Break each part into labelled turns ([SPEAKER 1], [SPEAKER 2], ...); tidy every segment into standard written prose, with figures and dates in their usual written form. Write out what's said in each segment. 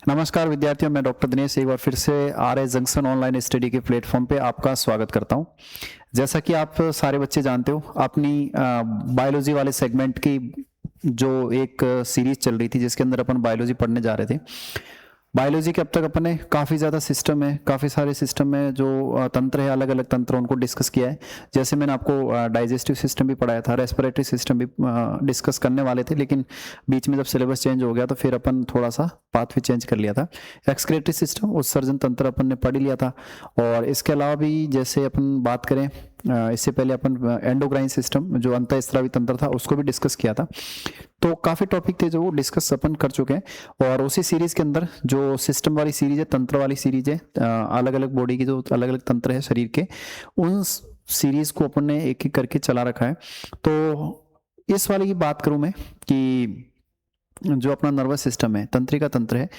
[SPEAKER 1] नमस्कार विद्यार्थियों, मैं डॉक्टर दिनेश एक बार फिर से R S junction online study के प्लेटफॉर्म पे आपका स्वागत करता हूं। जैसा कि आप सारे बच्चे जानते हो, अपनी बायोलॉजी वाले सेगमेंट की जो एक सीरीज चल रही थी जिसके अंदर अपन बायोलॉजी पढ़ने जा रहे थे। बायोलॉजी के अब तक अपन ने काफ़ी ज़्यादा सिस्टम है, काफ़ी सारे सिस्टम है जो तंत्र है, अलग अलग तंत्र उनको डिस्कस किया है। जैसे मैंने आपको डाइजेस्टिव सिस्टम भी पढ़ाया था, रेस्पिरेटरी सिस्टम भी डिस्कस करने वाले थे, लेकिन बीच में जब सिलेबस चेंज हो गया तो फिर अपन थोड़ा सा पाथ भी चेंज कर लिया था। एक्सक्रेटरी सिस्टम, उत्सर्जन तंत्र अपन ने पढ़ लिया था। और इसके अलावा भी जैसे अपन बात करें, इससे पहले अपन एंडोक्राइन सिस्टम जो अंतःस्रावी तंत्र था उसको भी डिस्कस किया था। तो काफ़ी टॉपिक थे जो वो डिस्कस अपन कर चुके हैं। और उसी सीरीज के अंदर जो सिस्टम वाली सीरीज है, तंत्र वाली सीरीज है, अलग अलग बॉडी के जो अलग अलग तंत्र है शरीर के, उन सीरीज को अपन ने एक एक करके चला रखा है। तो इस वाले की बात करूं मैं कि जो अपना नर्वस सिस्टम है, तंत्रिका तंत्र है,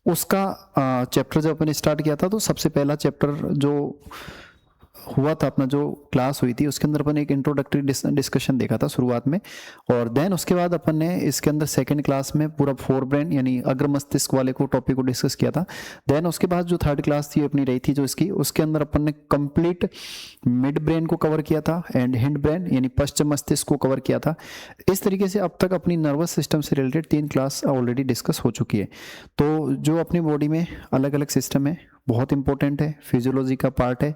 [SPEAKER 1] उसका चैप्टर जब अपन स्टार्ट किया था तो सबसे पहला चैप्टर जो हुआ था, अपना जो क्लास हुई थी उसके अंदर अपन एक इंट्रोडक्टरी डिस्कशन देखा था शुरुआत में। और देन उसके बाद अपन ने इसके अंदर सेकंड क्लास में पूरा फोर ब्रेन यानी अग्र मस्तिष्क वाले को टॉपिक को डिस्कस किया था। देन उसके बाद जो थर्ड क्लास थी अपनी रही थी जो इसकी, उसके अंदर अपन ने कंप्लीट मिड ब्रेन को कवर किया था एंड हिंड ब्रेन यानी पश्चिम मस्तिष्क को कवर किया था। इस तरीके से अब तक अपनी नर्वस सिस्टम से रिलेटेड 3 क्लास ऑलरेडी डिस्कस हो चुकी है। तो जो अपनी बॉडी में अलग अलग सिस्टम है बहुत इंपॉर्टेंट है, फिजियोलॉजी का पार्ट है।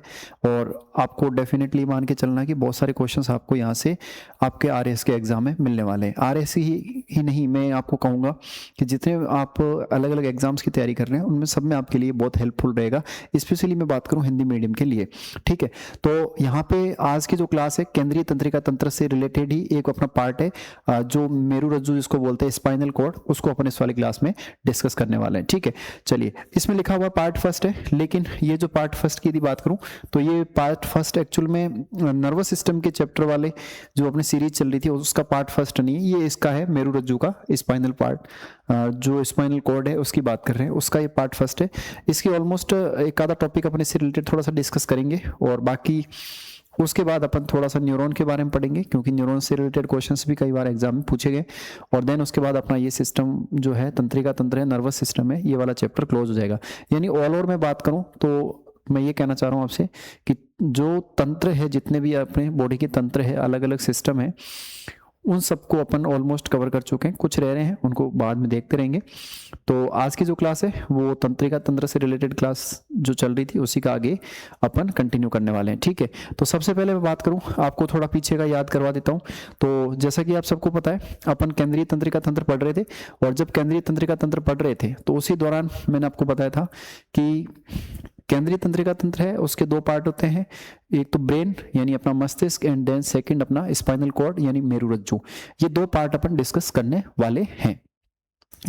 [SPEAKER 1] और आपको डेफिनेटली मान के चलना कि बहुत सारे क्वेश्चंस आपको यहाँ से आपके आरएस के एग्जाम में मिलने वाले हैं। आरएस ही नहीं, मैं आपको कहूँगा कि जितने आप अलग अलग एग्जाम्स की तैयारी कर रहे हैं उनमें सब में आपके लिए बहुत हेल्पफुल रहेगा। स्पेशली मैं बात करूँ हिंदी मीडियम के लिए, ठीक है। तो यहाँ पे आज की जो क्लास है केंद्रीय तंत्रिका तंत्र से रिलेटेड ही एक अपना पार्ट है, जो मेरुरज्जु जिसको बोलते हैं स्पाइनल कॉर्ड, उसको अपन इस वाली क्लास में डिस्कस करने वाले हैं, ठीक है। चलिए, इसमें लिखा हुआ पार्ट फर्स्ट है, लेकिन ये जो पार्ट फर्स्ट की यदि बात करूं तो ये पार्ट फर्स्ट एक्चुअल में नर्वस सिस्टम के चैप्टर वाले जो अपनी सीरीज चल रही थी उसका पार्ट फर्स्ट नहीं है, ये इसका है मेरुरज्जु का स्पाइनल पार्ट, जो स्पाइनल कॉर्ड है उसकी बात कर रहे हैं, उसका ये पार्ट फर्स्ट है। इसकी ऑलमोस्ट एक आधा टॉपिक अपने से रिलेटेड थोड़ा सा डिस्कस करेंगे और बाकी उसके बाद अपन थोड़ा सा न्यूरॉन के बारे में पढ़ेंगे, क्योंकि न्यूरॉन से रिलेटेड क्वेश्चंस भी कई बार एग्जाम में पूछे गए। और देन उसके बाद अपना ये सिस्टम जो है तंत्रिका तंत्र है, नर्वस सिस्टम है, ये वाला चैप्टर क्लोज हो जाएगा। यानी ऑल ओवर मैं बात करूं तो मैं ये कहना चाह रहा हूं आपसे कि जो तंत्र है, जितने भी अपने बॉडी के तंत्र है, अलग अलग सिस्टम है, उन सबको अपन ऑलमोस्ट कवर कर चुके हैं। कुछ रह रहे हैं उनको बाद में देखते रहेंगे। तो आज की जो क्लास है वो तंत्रिका तंत्र से रिलेटेड क्लास जो चल रही थी उसी का आगे अपन कंटिन्यू करने वाले हैं, ठीक है। तो सबसे पहले मैं बात करूं, आपको थोड़ा पीछे का याद करवा देता हूं। तो जैसा कि आप सबको पता है अपन केंद्रीय तंत्रिका तंत्र पढ़ रहे थे, और जब केंद्रीय तंत्रिका तंत्र पढ़ रहे थे तो उसी दौरान मैंने आपको बताया था कि केंद्रीय तंत्रिका तंत्र है उसके 2 पार्ट होते हैं, एक तो ब्रेन यानी अपना मस्तिष्क एंड देन सेकंड अपना स्पाइनल कॉर्ड यानी मेरुरज्जु। ये 2 पार्ट अपन डिस्कस करने वाले हैं,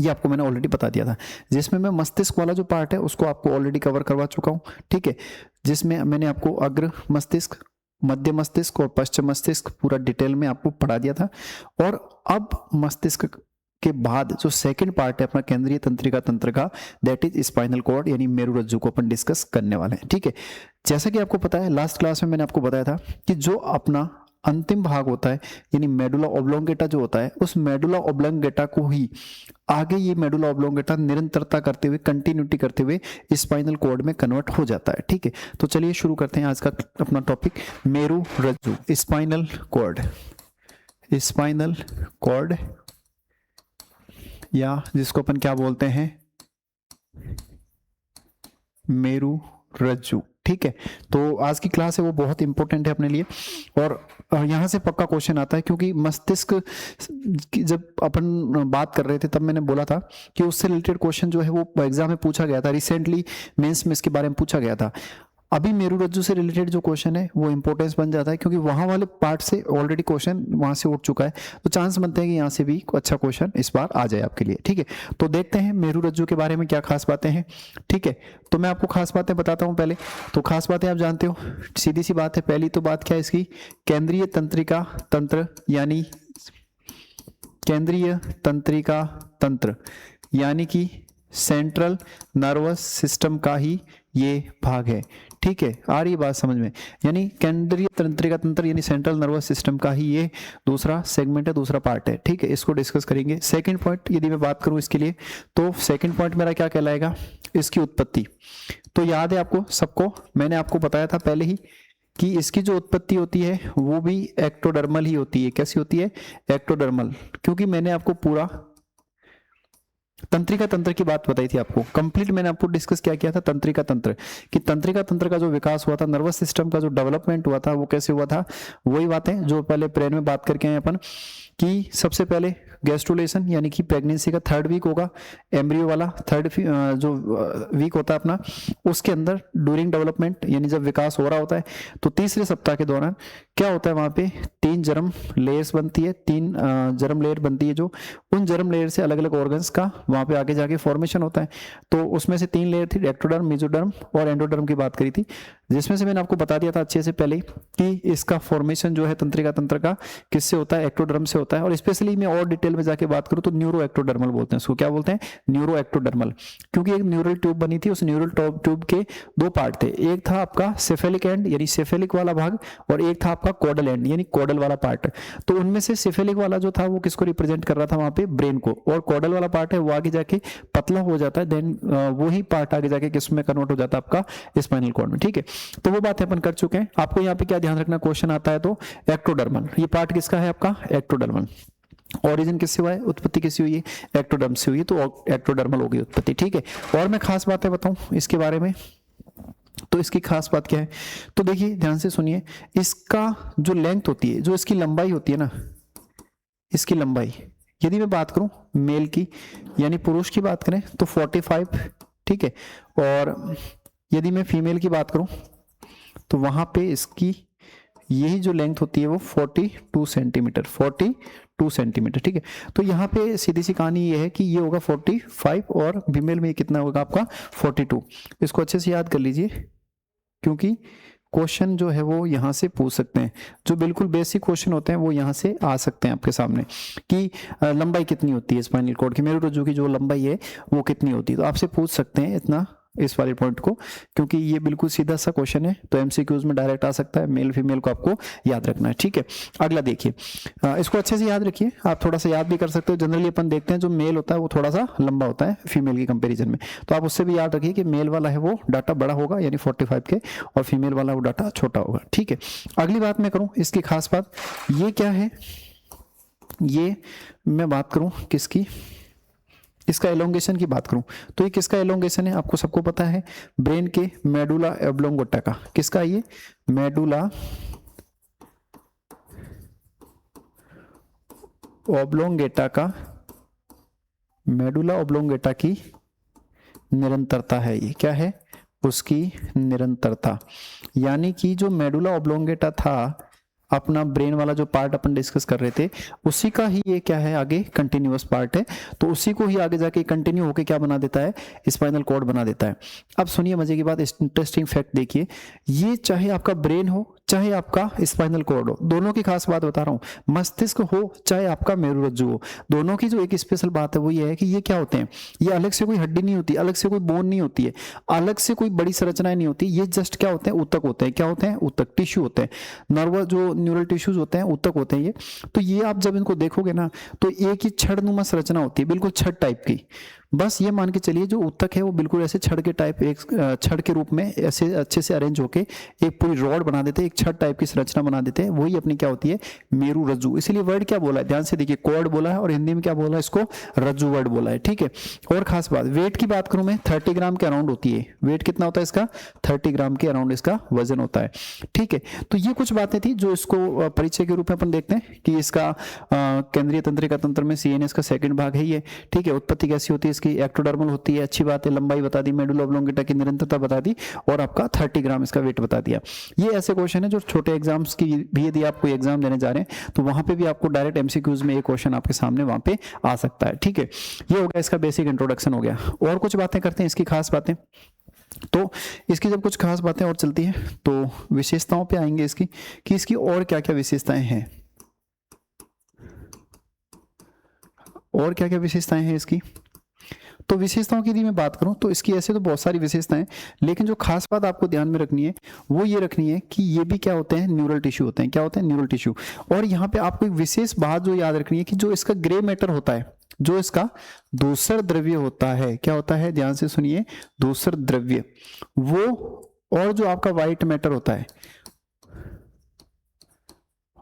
[SPEAKER 1] ये आपको मैंने ऑलरेडी बता दिया था। जिसमें मैं मस्तिष्क वाला जो पार्ट है उसको आपको ऑलरेडी कवर करवा चुका हूँ, ठीक है। जिसमें मैंने आपको अग्र मस्तिष्क, मध्य मस्तिष्क और पश्चिम मस्तिष्क पूरा डिटेल में आपको पढ़ा दिया था। और अब मस्तिष्क के बाद जो सेकंड पार्ट है अपना केंद्रीय तंत्रिका तंत्र का, दैट इज स्पाइनल कॉर्ड यानी मेरुरज्जु को अपन डिस्कस करने वाले हैं, ठीक है। जैसा कि आपको पता है लास्ट क्लास में मैंने आपको बताया था कि जो अपना अंतिम भाग होता है यानी मेडुला ऑब्लोंगेटा जो होता है, उस मेडुला ऑब्लोंगेटा को ही आगे ये मेडुला ऑब्लोंगेटा निरंतरता करते हुए, कंटिन्यूटी करते हुए स्पाइनल कॉर्ड में कन्वर्ट हो जाता है, ठीक है। तो चलिए शुरू करते हैं आज का अपना टॉपिक, मेरुरज्जु, स्पाइनल कॉर्ड। स्पाइनल कॉर्ड या जिसको अपन क्या बोलते हैं, मेरुरज्जु, ठीक है। तो आज की क्लास है वो बहुत इंपॉर्टेंट है अपने लिए। और यहाँ से पक्का क्वेश्चन आता है, क्योंकि मस्तिष्क की जब अपन बात कर रहे थे तब मैंने बोला था कि उससे रिलेटेड क्वेश्चन जो है वो एग्जाम में पूछा गया था, रिसेंटली मेंस में इसके बारे में पूछा गया था। अभी मेरुरज्जु से रिलेटेड जो क्वेश्चन है वो इंपॉर्टेंस बन जाता है, क्योंकि वहां वाले पार्ट से ऑलरेडी क्वेश्चन वहां से उठ चुका है, तो चांस बनते हैं कि यहाँ से भी अच्छा क्वेश्चन इस बार आ जाए आपके लिए, ठीक है। तो देखते हैं मेरुरज्जु के बारे में क्या खास बातें हैं, ठीक है। तो मैं आपको खास बातें बताता हूँ पहले। तो खास बातें आप जानते हो, सीधी सी बात है। पहली तो बात क्या है इसकी, केंद्रीय तंत्रिका तंत्र यानी केंद्रीय तंत्रिका तंत्र यानी कि सेंट्रल नर्वस सिस्टम का ही ये भाग है, ठीक है, आ रही बात समझ में? यानी केंद्रीय तंत्रिका तंत्र यानी सेंट्रल नर्वस सिस्टम का ही ये दूसरा सेगमेंट है, दूसरा पार्ट है। ठीक है, इसको डिस्कस करेंगे। सेकंड पॉइंट यदि मैं बात करूं इसके लिए, तो सेकंड पॉइंट मेरा क्या कहलाएगा? इसकी उत्पत्ति। तो याद है आपको सबको, मैंने आपको बताया था पहले ही कि इसकी जो उत्पत्ति होती है वो भी एक्टोडर्मल ही होती है। कैसी होती है? एक्टोडर्मल। क्योंकि मैंने आपको पूरा तंत्रिका तंत्र की बात बताई थी आपको, कंप्लीट मैंने आपको डिस्कस क्या किया था? तंत्रिका तंत्र, कि तंत्रिका तंत्र का जो विकास हुआ था, नर्वस सिस्टम का जो डेवलपमेंट हुआ था, वो कैसे हुआ था? वही बातें जो पहले ब्रेन में बात करके आए अपन, कि सबसे पहले गैस्ट्रुलेशन यानी कि प्रेगनेंसी का 3rd वीक होगा, एम्ब्रियो वाला 3rd जो वीक होता है अपना, उसके अंदर ड्यूरिंग डेवलपमेंट यानी जब विकास हो रहा होता है, तो तीसरे सप्ताह के दौरान क्या होता है? वहां पे 3 जर्म लेयर्स बनती है, 3 जर्म लेयर बनती है, जो उन जर्म लेयर से अलग अलग ऑर्गन्स का वहां पे आगे जाके फॉर्मेशन होता है। तो उसमें से 3 लेयर थी, एक्टोडर्म, मेसोडर्म और एंडोडर्म की बात करी थी, जिसमें से मैंने आपको बता दिया था अच्छे से पहले कि इसका फॉर्मेशन जो है तंत्रिका तंत्र का किससे होता है? एक्टोडर्म से होता है। और स्पेशली मैं और डिटेल में जाके बात करूं तो न्यूरो एक्टोडर्मल बोलते हैं उसको। क्या बोलते हैं? Neuro ectodermal. क्योंकि एक न्यूरल ट्यूब बनी थी, उस न्यूरल ट्यूब के 2 पार्ट थे, एक था आपका सेफेलिक एंड यानी सेफेलिक वाला भाग, और एक था आपका कॉडल एंड यानी कॉडल वाला पार्ट। तो उनमें से सेफेलिक वाला जो था वो किसको रिप्रेजेंट कर रहा था? वहां पे ब्रेन को। और कॉडल वाला पार्ट है वो आगे जाके पतला हो जाता है, देन वही पार्ट आगे जाके किस में कन्वर्ट हो जाता है? आपका स्पाइनल कॉर्ड में। ठीक है, तो वो बातें अपन कर चुके हैं। आपको यहाँ पे क्या ध्यान रखना, क्वेश्चन आता है तो एक्टोडर्मल, ये पार्ट किसका है? आपका एक्टोडर्मल। ओरिजिन किससे हुआ है? उत्पत्ति किससे हुई है? एक्टोडर्म से हुई है, तो एक्टोडर्मल होगी उत्पत्ति। ठीक है, और मैं खास बातें बताऊं इसके बारे में, तो इसकी खास बात क्या है? तो देखिए ध्यान से सुनिए, इसका जो लेंथ होती है, जो इसकी लंबाई होती है ना, इसकी लंबाई यदि मैं बात करूं मेल की यानी पुरुष की बात करें तो 45, ठीक है, और यदि मैं फीमेल की बात करूं तो वहां पे इसकी यही जो लेंथ होती है वो 42 सेंटीमीटर, 42 सेंटीमीटर। ठीक है, तो यहाँ पे सीधी सी कहानी ये है कि ये होगा 45 और फीमेल में कितना होगा आपका? 42। इसको अच्छे से याद कर लीजिए, क्योंकि क्वेश्चन जो है वो यहाँ से पूछ सकते हैं, जो बिल्कुल बेसिक क्वेश्चन होते हैं वो यहाँ से आ सकते हैं आपके सामने, कि लंबाई कितनी होती है स्पाइनल कॉर्ड की, मेरुरज्जु की जो लंबाई है वो कितनी होती है। तो आपसे पूछ सकते हैं इतना इस वाले पॉइंट को, क्योंकि ये बिल्कुल सीधा सा क्वेश्चन है, तो एमसीक्यूज में डायरेक्ट आ सकता है। मेल फीमेल को आपको याद रखना है। ठीक है, अगला देखिए, इसको अच्छे से याद रखिए, आप थोड़ा सा याद भी कर सकते हो। जनरली अपन देखते हैं जो मेल होता है वो थोड़ा सा लंबा होता है फीमेल की कंपेरिजन में, तो आप उससे भी याद रखिए कि मेल वाला है वो डाटा बड़ा होगा यानी 45 के, और फीमेल वाला वो डाटा छोटा होगा। ठीक है, अगली बात मैं करूं इसकी खास बात, ये क्या है? ये मैं बात करूं किसकी? इसका एलोंगेशन की बात करूं तो ये किसका एलोंगेशन है? आपको सबको पता है, ब्रेन के मेडुला ऑब्लोंगेटा का। किसका? ये मेडुला ऑब्लोंगेटा का, मेडुला ऑब्लोंगेटा की निरंतरता है। ये क्या है? उसकी निरंतरता। यानी कि जो मेडुला ऑब्लोंगेटा था अपना ब्रेन वाला जो पार्ट अपन डिस्कस कर रहे थे, उसी का ही ये क्या है? आगे कंटिन्यूअस पार्ट है, तो उसी को ही आगे जाके कंटिन्यू होके क्या बना देता है? स्पाइनल कॉर्ड बना देता है। अब सुनिए मजे की बात, इंटरेस्टिंग फैक्ट देखिए, ये चाहे आपका ब्रेन हो चाहे आपका स्पाइनल कॉर्ड हो, दोनों की खास बात बता रहा हूं, मस्तिष्क हो चाहे आपका मेरुरज्जु हो, दोनों की जो एक स्पेशल बात है वो ये है कि ये क्या होते हैं? ये अलग से कोई हड्डी नहीं होती, अलग से कोई बोन नहीं होती है, अलग से कोई बड़ी संरचनाएं नहीं होती, ये जस्ट क्या होते हैं? ऊतक होते हैं। क्या होते हैं? ऊतक, टिश्यू होते हैं। नर्वस जो न्यूरल टिश्यूज होते हैं ऊतक होते हैं ये। तो ये आप जब इनको देखोगे ना तो एक ही छड़नुमा संरचना होती है, बिल्कुल छड़ टाइप की। बस ये मान के चलिए जो ऊतक है वो बिल्कुल ऐसे छड़ के टाइप, एक छड़ के रूप में ऐसे अच्छे से अरेंज होके एक पूरी रॉड बना देते हैं, एक छड़ टाइप की संरचना बना देते हैं, वही अपनी क्या होती है? मेरुरज्जु। इसीलिए वर्ड क्या बोला है? ध्यान से देखिए, कॉर्ड बोला है और हिंदी में क्या बोला है? इसको रज्जु वर्ड बोला है। ठीक है, और खास बात, वेट की बात करूं मैं, 30 ग्राम के अराउंड होती है। वेट कितना होता है इसका? 30 ग्राम के अराउंड इसका वजन होता है। ठीक है, तो ये कुछ बातें थी जो इसको परिचय के रूप में अपन देखते हैं कि इसका केंद्रीय तंत्रिका तंत्र में सीएनएस का सेकंड भाग है ये। ठीक है, उत्पत्ति कैसी होती है इसकी? एक्टोडर्मल होती है, अच्छी बात है। लंबाई बता दी, मेडुला ऑब्लोंगेटा की निरंतरता बता दी, और आपका 30 ग्राम इसका वेट बता दिया। ये ऐसे क्वेश्चन है जो छोटे एग्जाम्स की भी, यदि आप कोई एग्जाम देने जा रहे हैं तो वहां पे भी आपको डायरेक्ट एमसीक्यूज में ये क्वेश्चन आपके सामने वहां पे आ सकता है। ठीक है, ये हो गया इसका बेसिक इंट्रोडक्शन हो गया। और कुछ बातें करते हैं इसकी खास बातें। तो इसकी जब कुछ खास बातें और चलती हैं तो विशेषताओं पे आएंगे इसकी, कि इसकी और क्या क्या विशेषताएं हैं, और क्या क्या विशेषताएं हैं इसकी। तो विशेषताओं की यदि मैं बात करूं तो इसकी ऐसे तो बहुत सारी विशेषताएं, लेकिन जो खास बात आपको ध्यान में रखनी है वो ये रखनी है कि ये भी क्या होते हैं, न्यूरल टिश्यू होते हैं। क्या होते हैं? Neural tissue. और यहाँ पे आपको एक विशेष बात जो याद रखनी है कि जो इसका ग्रे मैटर होता है, जो इसका दूसर द्रव्य होता है, क्या होता है, ध्यान से सुनिए, दूसर द्रव्य वो, और जो आपका व्हाइट मैटर होता है,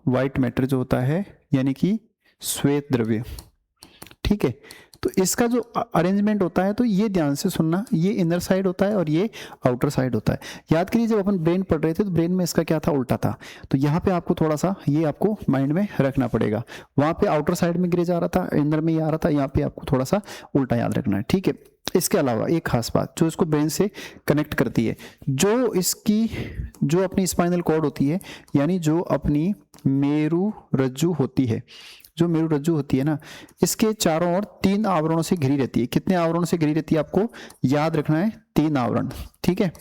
[SPEAKER 1] व्हाइट मैटर जो होता है यानी कि श्वेत द्रव्य, ठीक है। तो इसका जो अरेंजमेंट होता है, तो ये ध्यान से सुनना, ये इनर साइड होता है और ये आउटर साइड होता है। याद करिए जब अपन ब्रेन पढ़ रहे थे तो ब्रेन में इसका क्या था, उल्टा था। तो यहाँ पे आपको थोड़ा सा ये आपको माइंड में रखना पड़ेगा। वहां पे आउटर साइड में गिरे जा रहा था, इनर में ये आ रहा था, यहाँ पे आपको थोड़ा सा उल्टा याद रखना है, ठीक है। इसके अलावा एक खास बात जो इसको ब्रेन से कनेक्ट करती है, जो इसकी जो अपनी स्पाइनल कॉर्ड होती है, यानी जो अपनी मेरु रज्जु होती है, जो मेरु रज्जु होती है ना, इसके चारों ओर 3 आवरणों से घिरी रहती है। कितने आवरणों से घिरी रहती है आपको याद रखना है, 3 आवरण, ठीक है।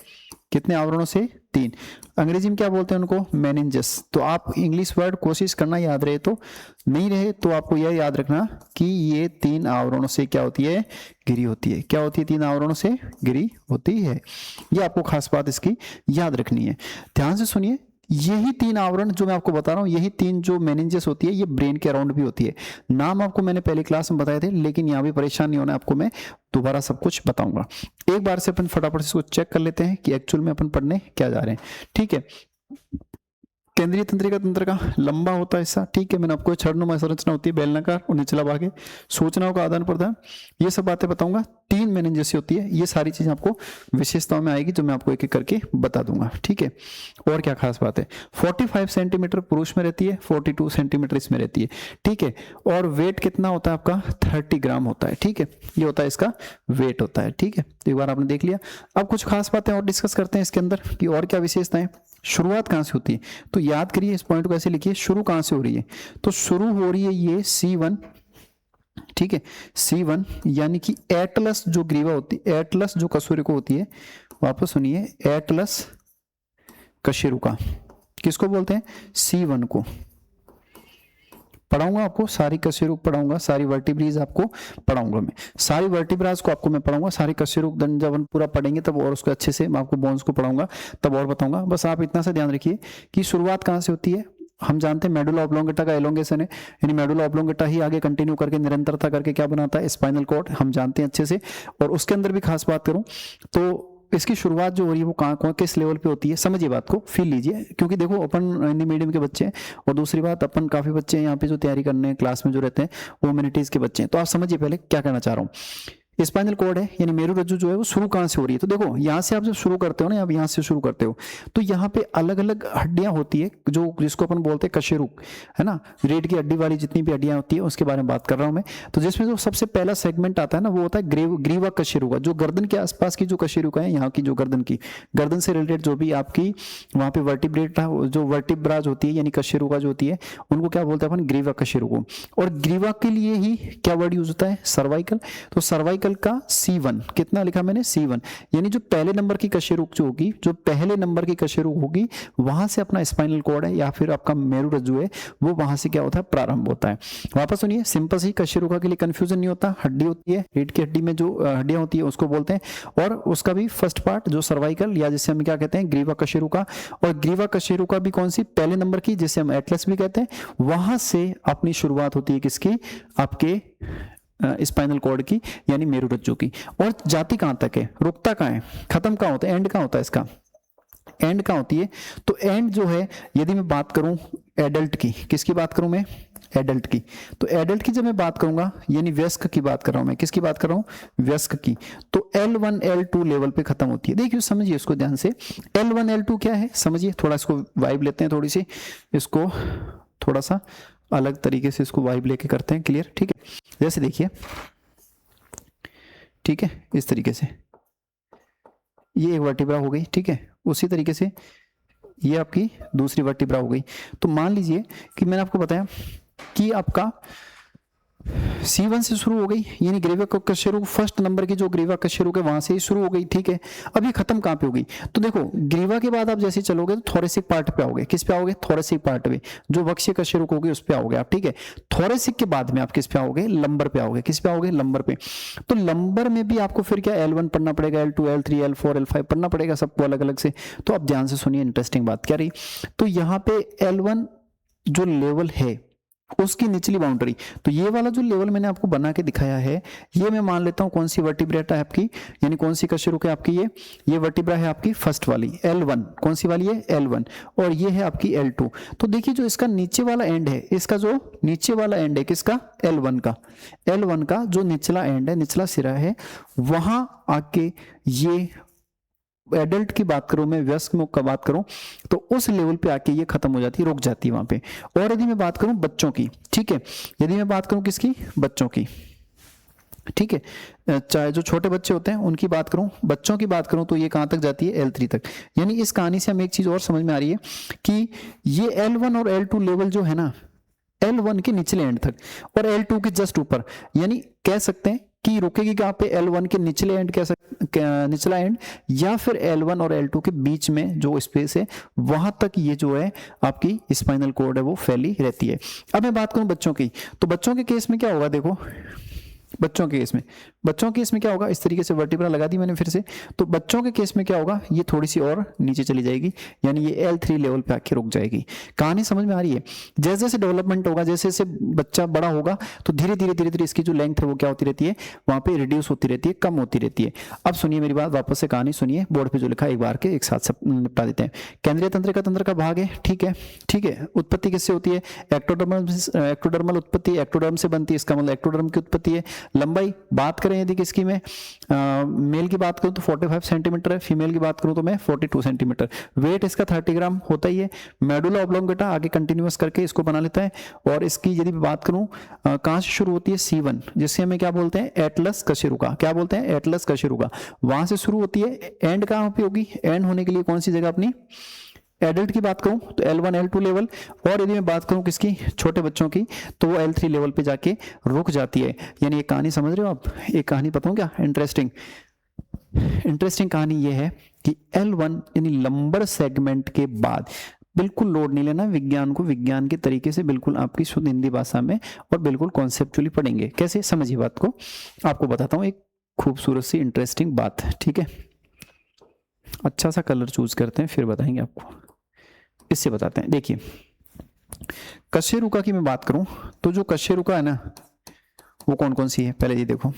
[SPEAKER 1] कितने आवरणों से? 3। अंग्रेजी में क्या बोलते हैं उनको? मेनिंजस। तो आप इंग्लिश वर्ड कोशिश करना याद रहे, तो नहीं रहे तो आपको यह याद रखना कि ये 3 आवरणों से क्या होती है, घिरी होती है। क्या होती है? 3 आवरणों से घिरी होती है। ये आपको खास बात इसकी याद रखनी है। ध्यान से सुनिए, यही 3 आवरण जो मैं आपको बता रहा हूं, यही 3 जो मेनिंजेस होती है, ये ब्रेन के अराउंड भी होती है। नाम आपको मैंने पहले क्लास में बताए थे, लेकिन यहाँ भी परेशान नहीं होना, आपको मैं दोबारा सब कुछ बताऊंगा। एक बार से अपन फटाफट इसको चेक कर लेते हैं कि एक्चुअल में अपन पढ़ने क्या जा रहे हैं, ठीक है। केंद्रीय तंत्रिका तंत्र का लंबा होता है हिस्सा, ठीक है। मैंने आपको छड़नुमा संरचना होती है, बेलनाकार और निचला भाग है, सूचनाओं का आदान प्रदान, ये सब बातें बताऊंगा। 3 मेनिंजेस होती है, ये सारी चीजें आपको विशेषताओं में आएगी जो मैं आपको एक एक करके बता दूंगा, ठीक है। और क्या खास बात है, 45 सेंटीमीटर पुरुष में रहती है, 42 सेंटीमीटर इसमें रहती है, ठीक है। और वेट कितना होता है आपका? 30 ग्राम होता है, ठीक है। ये होता है इसका वेट होता है, ठीक है। एक बार आपने देख लिया। अब कुछ खास बातें और डिस्कस करते हैं इसके अंदर कि और क्या विशेषताएं। शुरुआत कहां से होती है, तो याद करिए इस पॉइंट को ऐसे लिखिए, शुरू कहां से हो रही है, तो शुरू हो रही है ये C1, ठीक है। C1 यानी कि एटलस जो ग्रीवा होती है, एटलस जो कशेरुका होती है, वापस सुनिए, एटलस कशेरुका किसको बोलते हैं? C1 को। पढ़ाऊंगा आपको, सारी कशेरुक पढ़ाऊंगा, सारी वर्टिब्रीज आपको पढ़ाऊंगा, मैं सारी वर्टिब्राज को आपको मैं पढ़ाऊंगा, सारी कशेरुक दंड जब हम पूरा पढ़ेंगे तब और उसको अच्छे से मैं आपको बोन्स को पढ़ाऊंगा, तब और बताऊंगा। बस आप इतना सा ध्यान रखिए कि शुरुआत कहां से होती है। हम जानते हैं मेडुला ऑब्लोंगेटा का एलोंगेशन है, यानी मेडुला ऑब्लोंगेटा ही आगे कंटिन्यू करके निरंतरता करके क्या बनाता है? स्पाइनल कॉर्ड, हम जानते हैं अच्छे से। और उसके अंदर भी खास बात करूं तो इसकी शुरुआत जो हो रही है वो कहाँ किस लेवल पे होती है, समझिए बात को, फील लीजिए। क्योंकि देखो अपन हिंदी मीडियम के बच्चे हैं, और दूसरी बात अपन काफी बच्चे हैं यहाँ पे जो तैयारी करने क्लास में जो रहते हैं वो ह्यूमैनिटीज के बच्चे हैं। तो आप समझिए पहले क्या कहना चाह रहा हूँ। स्पाइनल कॉर्ड है यानी मेरु रज्जु जो है वो शुरू कहां से हो रही है, तो देखो यहाँ से आप जब शुरू करते हो ना, आप यहाँ से शुरू करते हो तो यहाँ पे अलग अलग हड्डियां होती है, जो जिसको अपन बोलते हैं कशेरुक, है ना। रीढ़ की हड्डी वाली जितनी भी हड्डियां होती है उसके बारे में बात कर रहा हूं मैं। तो जिसमें जो सबसे पहला सेगमेंट आता है ना वो होता है ग्रीवा कशेरुका, जो गर्दन के आसपास की जो कशेरुका है, यहाँ की जो गर्दन से रिलेटेड जो भी आपकी वहां पे वर्टिब्रेट जो वर्टिब्राज होती है यानी कशेरुका जो होती है, उनको क्या बोलते हैं अपन? ग्रीवा कशेरुको। और ग्रीवा के लिए ही क्या वर्ड यूज होता है? सर्वाइकल। तो सर्वाइकल का C1 कितना लिखा मैंने? C1 यानी जो पहले नंबर की कशेरुक जो होगी, जो पहले नंबर की कशेरुक होगी, वहां से अपना स्पाइनल कॉर्ड है या फिर आपका मेरु रज्जु है, वो वहां से क्या होता है? प्रारंभ होता है। वापस सुनिए, सिंपल सी कशेरुका के लिए कंफ्यूजन नहीं होता। हड्डी होती है, रीढ़ की हड्डी में जो हड्डियां होती है उसको बोलते हैं, और उसका भी फर्स्ट पार्ट जो सर्वाइकल या जिसे हम क्या कहते हैं? ग्रीवा कशेरुका। और ग्रीवा कशेरुका भी कौन सी? पहले नंबर की, जिसे हम एटलस भी कहते हैं, वहां से अपनी शुरुआत होती है किसकी? आपके स्पाइनल कॉर्ड की यानी मेरु रज्जु की। और जाति कहां तक है, रुकता कहां है, खत्म कहां होता है, एंड कहां होता है इसका? एंड कहां होती है? तो एंड जो है, यदि मैं बात करूं एडल्ट की, किसकी बात करूं मैं? एडल्ट की। तो एडल्ट की जब मैं बात करूंगा यानी वयस्क की बात कर रहा हूं मैं, किसकी बात कर रहा हूं? वयस्क की। तो L1 L2 लेवल पे खत्म होती है। देखिए समझिए इसको ध्यान से, L1 L2 क्या है समझिए, थोड़ा इसको वाइब लेते हैं, थोड़ी सी इसको थोड़ा सा अलग तरीके से इसको वाइब लेके करते हैं, क्लियर, ठीक है। जैसे देखिए, ठीक है, इस तरीके से ये एक वर्टिब्रा हो गई, ठीक है। उसी तरीके से ये आपकी दूसरी वर्टिब्रा हो गई। तो मान लीजिए कि मैंने आपको बताया कि आपका C1 से शुरू हो गई, यानी ग्रीवा कशेरुक फर्स्ट नंबर की जो ग्रीवा कशेरुक है वहां से ही शुरू हो गई, ठीक है। अब ये खत्म कहाँ पे होगी, तो देखो ग्रीवा के बाद आप जैसे चलोगे तो थोरेसिक पार्ट पे आओगे। किस पे आओगे, थोरेसिक पार्ट पे, जो वक्षीय कशेरुक होगी उस पे आओगे आप, ठीक है। थोरेसिक के बाद में आप किस पे आओगे, लंबर पे आओगे। किस पे आओगे, लंबर पे। तो लंबर में भी आपको फिर क्या L1 पढ़ना पड़ेगा, L2, L3, L4, L5 पढ़ना पड़ेगा सबको अलग अलग से। तो आप ध्यान से सुनिए, इंटरेस्टिंग बात क्या रही। तो यहाँ पे L1 जो लेवल है उसकी निचली बाउंड्री, तो ये वाला जो लेवल मैंने आपको बना के दिखाया है, ये मैं मान लेता हूं कौन सी वर्टिब्रेटा है आपकी, यानी कौन सी कशेरुक है आपकी, ये वर्टिब्रा है आपकी फर्स्ट वाली L1। कौन सी वाली है, L1। और ये है आपकी L2। तो देखिए जो इसका नीचे वाला एंड है, इसका जो नीचे वाला एंड है किसका, L1 का जो निचला एंड है, निचला सिरा है, वहां आके ये एडल्ट की बात करूं मैं, वयस्क में का बात करूं, तो उस लेवल पे आके ये खत्म हो जाती है, रुक जाती है वहां पे। और यदि मैं बात करूं बच्चों की, ठीक है, यदि मैं बात करूं किसकी, बच्चों की, ठीक है, चाहे जो छोटे बच्चे होते हैं उनकी बात करूं, बच्चों की बात करूं, तो ये कहां तक जाती है, L3 तक। यानी इस कहानी से हमें एक चीज और समझ में आ रही है कि ये L1 और L2 लेवल जो है ना, L1 के निचले एंड तक और L2 के जस्ट ऊपर, यानी कह सकते हैं कि रुकेगी कहां पे, L1 के निचले एंड, निचला एंड, या फिर L1 और L2 के बीच में जो स्पेस है वहां तक ये जो है आपकी स्पाइनल कॉर्ड है वो फैली रहती है। अब मैं बात करूं बच्चों की, तो बच्चों के केस में क्या होगा, देखो बच्चों के केस में क्या होगा, इस तरीके से वर्टिब्रा लगा दी मैंने फिर से, तो बच्चों के केस में क्या होगा, ये थोड़ी सी और नीचे चली जाएगी, यानी ये L3 लेवल पे आके रुक जाएगी। कहानी समझ में आ रही है। जैसे जैसे डेवलपमेंट होगा, जैसे जैसे बच्चा बड़ा होगा, तो धीरे धीरे इसकी जो लेंथ है वो क्या होती रहती है, वहां पे रिड्यूस होती रहती है, कम होती रहती है। अब सुनिए मेरी बात, वापस से कहानी सुनिए, बोर्ड पे जो लिखा है एक बार के एक साथ सब निपटा देते हैं। केंद्रीय तंत्र का भाग है, ठीक है। उत्पत्ति किससे होती है, एक्टोडर्मल उत्पत्ति, एक्टोडर्म से बनती है, इसका मतलब एक्टोडर्म की उत्पत्ति है। लंबाई बात करें यदि किसकी मैं मेल की बात करूं तो 45 सेंटीमीटर है, फीमेल की बात करूं तो मैं 42 सेंटीमीटर। वेट इसका 30 ग्राम होता ही है। मेडुला ऑब्लोंगेटा आगे कंटिन्यूअस करके इसको बना लेता है। और इसकी यदि बात करूं कहां से शुरू होती है, C1, जिससे हमें क्या बोलते हैं, एटलस कशेरुका। क्या बोलते हैं, एटलस कशेरुका। वहां से शुरू होती है, एंड कहां पे होगी, एंड होने के लिए कौन सी जगह अपनी, एडल्ट की बात करूं तो L1 L2 लेवल, और यदि मैं बात करूं किसकी, छोटे बच्चों की, तो वो L3 लेवल पे जाके रुक जाती है। यानी एक कहानी समझ रहे हो आप, एक कहानी बताऊं क्या, इंटरेस्टिंग कहानी ये है कि L1 यानी लंबर सेगमेंट के बाद, बिल्कुल लोड नहीं लेना विज्ञान को, विज्ञान के तरीके से बिल्कुल आपकी शुद्ध हिंदी भाषा में और बिल्कुल कॉन्सेप्चुअली पढ़ेंगे। कैसे, समझिए बात को, आपको बताता हूं एक खूबसूरत सी इंटरेस्टिंग बात, ठीक है। अच्छा सा कलर चूज करते हैं फिर बताएंगे आपको, इससे बताते हैं। देखिए कशेरुका की मैं बात करूं तो जो कशेरुका है ना वो कौन कौन सी है, पहले ये देखो,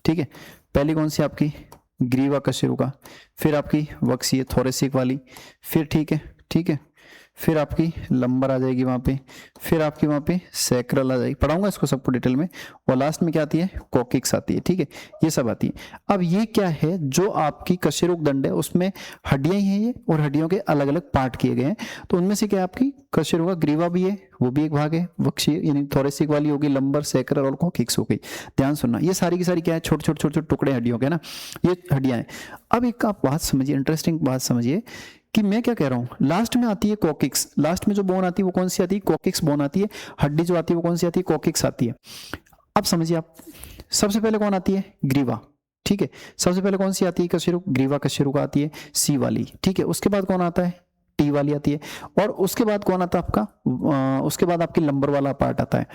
[SPEAKER 1] ठीक है। पहली कौन सी आपकी, ग्रीवा कशेरुका, फिर आपकी वक्षीय थोरेसिक वाली, फिर ठीक है, फिर आपकी लंबर आ जाएगी वहां पे, फिर आपकी वहां पे सैक्रल आ जाएगी, पढ़ाऊंगा इसको सबको डिटेल में, और लास्ट में क्या आती है, कोकिक्स आती है, ठीक है। ये सब आती है। अब ये क्या है, जो आपकी कशेरुक दंड है उसमें हड्डियां ही हैं ये, और हड्डियों के अलग अलग पार्ट किए गए हैं। तो उनमें से क्या है आपकी कशेरुका, ग्रीवा भी है, वो भी एक भाग है, वक्षीय यानी थोरेसिक वाली होगी, लंबर, सैक्रल और कोकिक्स हो गई। ध्यान सुनना, ये सारी की सारी क्या है, छोटे छोटे टुकड़े हड्डियों के ना, ये हड्डियां हैं। अब एक आप बात समझिए, इंटरेस्टिंग बात समझिए कि मैं क्या कह रहा हूं, लास्ट में आती है कोकिक्स, लास्ट में जो बोन आती है वो कौन सी आती है, कोकिक्स बोन आती है। हड्डी जो आती है वो कौन सी आती है, कोकिक्स आती है। अब समझिए आप, सबसे पहले कौन आती है, ग्रीवा, ठीक है। सबसे पहले कौन सी आती है, कशेरुक, ग्रीवा कशेरुक आती है, C वाली, ठीक है। उसके बाद कौन आता है, T वाली आती है। और उसके बाद कौन आता है आपका, उसके बाद आपकी लंबर वाला पार्ट आता है।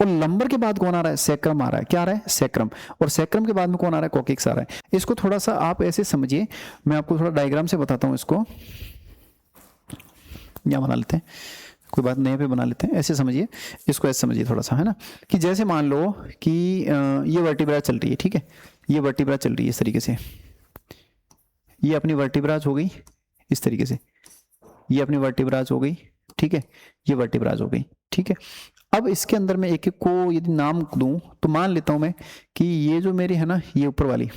[SPEAKER 1] और लंबर के बाद कौन आ रहा है, सैक्रम आ रहा है। क्या आ रहा है, सैक्रम। और सैक्रम के बाद में कौन आ रहा है, कोकिक्स आ रहा है। इसको थोड़ा सा आप ऐसे समझिए, मैं आपको थोड़ा डायग्राम से बताता हूं इसको, या बना लेते हैं, कोई बात नहीं पे बना लेते हैं, ऐसे समझिए इसको, ऐसे समझिए थोड़ा सा, है ना, कि जैसे मान लो कि ये वर्टिब्रा चल रही है, ठीक है, ये वर्टिब्रा चल रही है इस तरीके से, ये अपनी वर्टिब्राज हो गई इस तरीके से, ये अपनी वर्टिब्राज हो गई, ठीक है, ये वर्टिब्राज हो गई, ठीक है। अब इसके अंदर मैं एक एक को यदि नाम दूं तो मान लेता हूं मैं कि ये जो मेरी है ना, ये ऊपर वाली,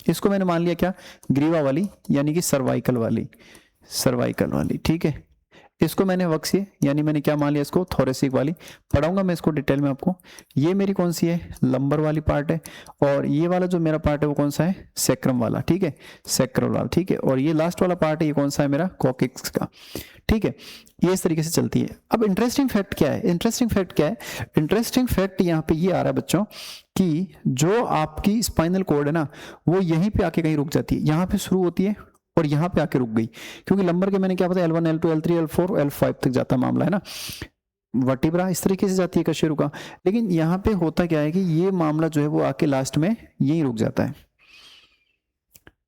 [SPEAKER 1] इसको मैंने मान लिया क्या, ग्रीवा वाली, यानी कि सर्वाइकल वाली, ठीक है। इसको मैंने वक्सीय यानी मैंने क्या मान लिया इसको, थोरेसिक वाली, पढ़ाऊंगा मैं इसको डिटेल में आपको। ये मेरी कौन सी है, लंबर वाली पार्ट है, और ये वाला जो मेरा पार्ट है वो कौन सा है, सैक्रम वाला, ठीक है, सैक्रल वाला, ठीक है, और ये लास्ट वाला पार्ट है ये कौन सा है मेरा, कॉक्सिक्स का, ठीक है। ये इस तरीके से चलती है। अब इंटरेस्टिंग फैक्ट क्या है, इंटरेस्टिंग फैक्ट क्या है, इंटरेस्टिंग फैक्ट यहाँ पे ये आ रहा है बच्चों कि जो आपकी स्पाइनल कॉर्ड है ना वो यहीं पे आके कहीं रुक जाती है, यहाँ पे शुरू होती है और यहाँ पे आके रुक गई, क्योंकि लंबर के मैंने क्या पता L1 L2 L3 L4 L5 तक जाता मामला है ना, वर्टिब्रा इस तरीके से जाती है कशेरुका। लेकिन यहाँ पे होता क्या है कि ये मामला जो है वो आके लास्ट में यहीं रुक जाता है,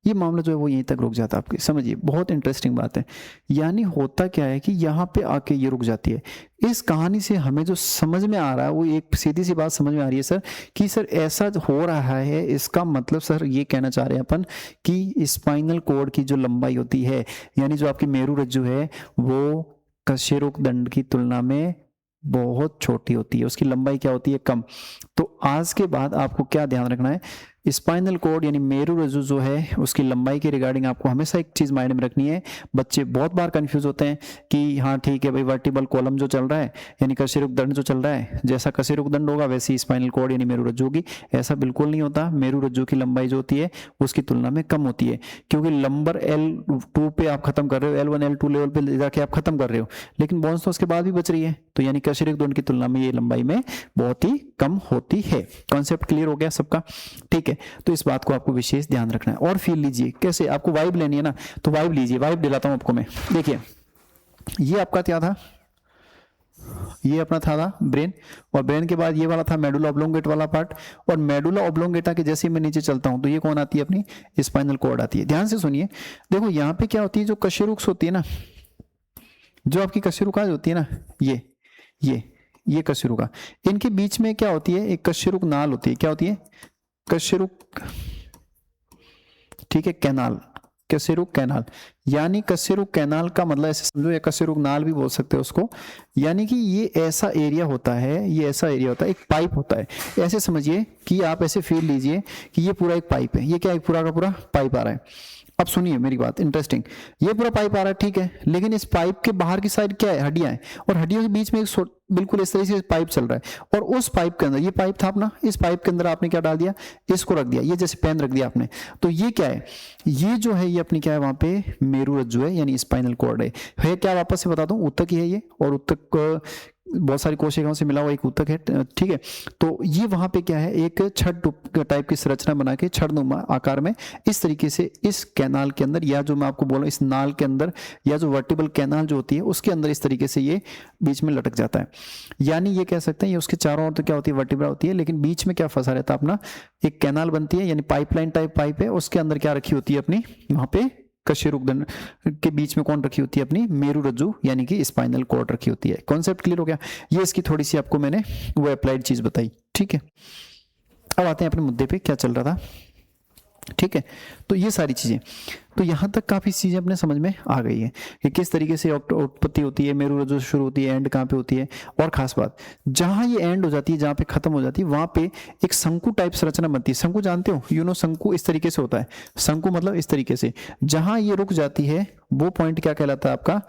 [SPEAKER 1] ये मामला जो है वो यहीं तक रुक जाता है आपके, समझिए बहुत इंटरेस्टिंग बात है। यानी होता क्या है कि यहाँ पे आके ये रुक जाती है। इस कहानी से हमें जो समझ में आ रहा है वो एक सीधी सी बात समझ में आ रही है सर कि सर ऐसा हो रहा है, इसका मतलब सर ये कहना चाह रहे हैं अपन कि स्पाइनल कॉर्ड की जो लंबाई होती है यानी जो आपकी मेरु रज्जु है वो कशेरुकदंड की तुलना में बहुत छोटी होती है, उसकी लंबाई क्या होती है, कम। तो आज के बाद आपको क्या ध्यान रखना है, स्पाइनल कॉर्ड यानी मेरु रज्जु जो है उसकी लंबाई के रिगार्डिंग आपको हमेशा एक चीज माइंड में रखनी है। बच्चे बहुत बार कंफ्यूज होते हैं कि हाँ ठीक है भाई वर्टिबल कॉलम जो चल रहा है यानी कशेरुकदंड जो चल रहा है, जैसा कशेरुकदंड होगा वैसे ही स्पाइनल कॉर्ड यानी मेरु रज्जु होगी, ऐसा बिल्कुल नहीं होता। मेरु रज्जु की लंबाई जो होती है उसकी तुलना में कम होती है, क्योंकि लंबर L2 पे आप खत्म कर रहे हो, L1 L2 लेवल पे जाके आप खत्म कर रहे हो, लेकिन बोन्स तो उसके बाद भी बच रही है, तो यानी कशेरुकदंड की तुलना में ये लंबाई में बहुत ही कम होती है। कॉन्सेप्ट क्लियर हो गया सबका, ठीक है। तो इस बात को आपको विशेष ध्यान रखना है। और फील लीजिए कैसे, आपको वाइब लेनी है ना, तो वाइब लीजिए, वाइब दिलाता हूं आपको मैं। देखिए ये आपका क्या था, ये अपना था ब्रेन, और ब्रेन के बाद ये वाला था मेडुला ऑब्लोंगेट वाला पार्ट, और मेडुला ऑब्लोंगेटा के जैसे ही मैं नीचे चलता हूं तो ये कौन आती है, अपनी स्पाइनल कॉर्ड आती है। ध्यान से सुनिए, देखो यहाँ पे क्या होती है, जो कशेरुक्स होती है ना, जो आपकी कशेरुका होती है ना, ये कशेरुका, इनके बीच में क्या होती है, एक कशेरुक नाल होती है, क्या होती है, कशेरुक, ठीक है, कैनाल, कशेरुक कैनाल। यानी कशेरुक कैनाल का मतलब ऐसे समझो, या कशेरुक नाल भी बोल सकते हो उसको, यानी कि ये ऐसा एरिया होता है, ये ऐसा एरिया होता है, एक पाइप होता है। ऐसे समझिए कि आप ऐसे फील लीजिए कि ये पूरा एक पाइप है, ये क्या, एक पूरा का पूरा पाइप आ रहा है। अब सुनिए मेरी बात, इंटरेस्टिंग, ये पूरा पाइप आ रहा है, ठीक है, लेकिन इस पाइप के बाहर की साइड क्या है, हड्डियां हैं, और हड्डियों के बीच में एक बिल्कुल इस तरीके से पाइप चल रहा है, और उस पाइप के अंदर, ये पाइप था अपना, इस पाइप के अंदर आपने क्या डाल दिया, इसको रख दिया, ये जैसे पेन रख दिया आपने, तो ये क्या है, ये जो है ये अपनी क्या है, वहां पे मेरु रज्जु है यानी स्पाइनल कॉर्ड है क्या, वापस से बता दूं, ऊतक ही है ये, और ऊतक बहुत सारी कोशिकाओं से मिला हुआ एक ऊतक है, ठीक है। तो ये वहां पे क्या है, एक छड़ टाइप की संरचना बना के छड़नुमा आकार में इस तरीके से इस कैनाल के अंदर, या जो मैं आपको बोल रहा हूं इस नाल के अंदर, या जो वर्टिबल कैनाल जो होती है उसके अंदर इस तरीके से ये बीच में लटक जाता है। यानी ये कह सकते हैं ये उसके चारों ओर तो क्या होती है, वर्टिब्रा होती है, लेकिन बीच में क्या फंसा रहता है अपना, एक कैनाल बनती है, यानी पाइपलाइन टाइप पाइप है, उसके अंदर क्या रखी होती है अपनी, वहां पे कशेरुकदंड के बीच में कौन रखी होती है, अपनी मेरु रज्जु यानी कि स्पाइनल कॉर्ड रखी होती है। कॉन्सेप्ट क्लियर हो गया, ये इसकी थोड़ी सी आपको मैंने वो अप्लाइड चीज बताई, ठीक है। अब आते हैं अपने मुद्दे पे, क्या चल रहा था, ठीक है। तो ये सारी चीजें, तो यहां तक काफी चीजें अपने समझ में आ गई है कि किस तरीके से उत्पत्ति होती है, मेरु रज्जु शुरू होती है, एंड कहाँ पे होती है, और खास बात जहां ये एंड हो जाती है, जहां पे खत्म हो जाती है, वहां पे एक शंकु टाइप संरचना बनती है। शंकु जानते हो, यू नो, शंकु इस तरीके से होता है, शंकु मतलब इस तरीके से, जहां ये रुक जाती है वो पॉइंट क्या कहलाता है आपका,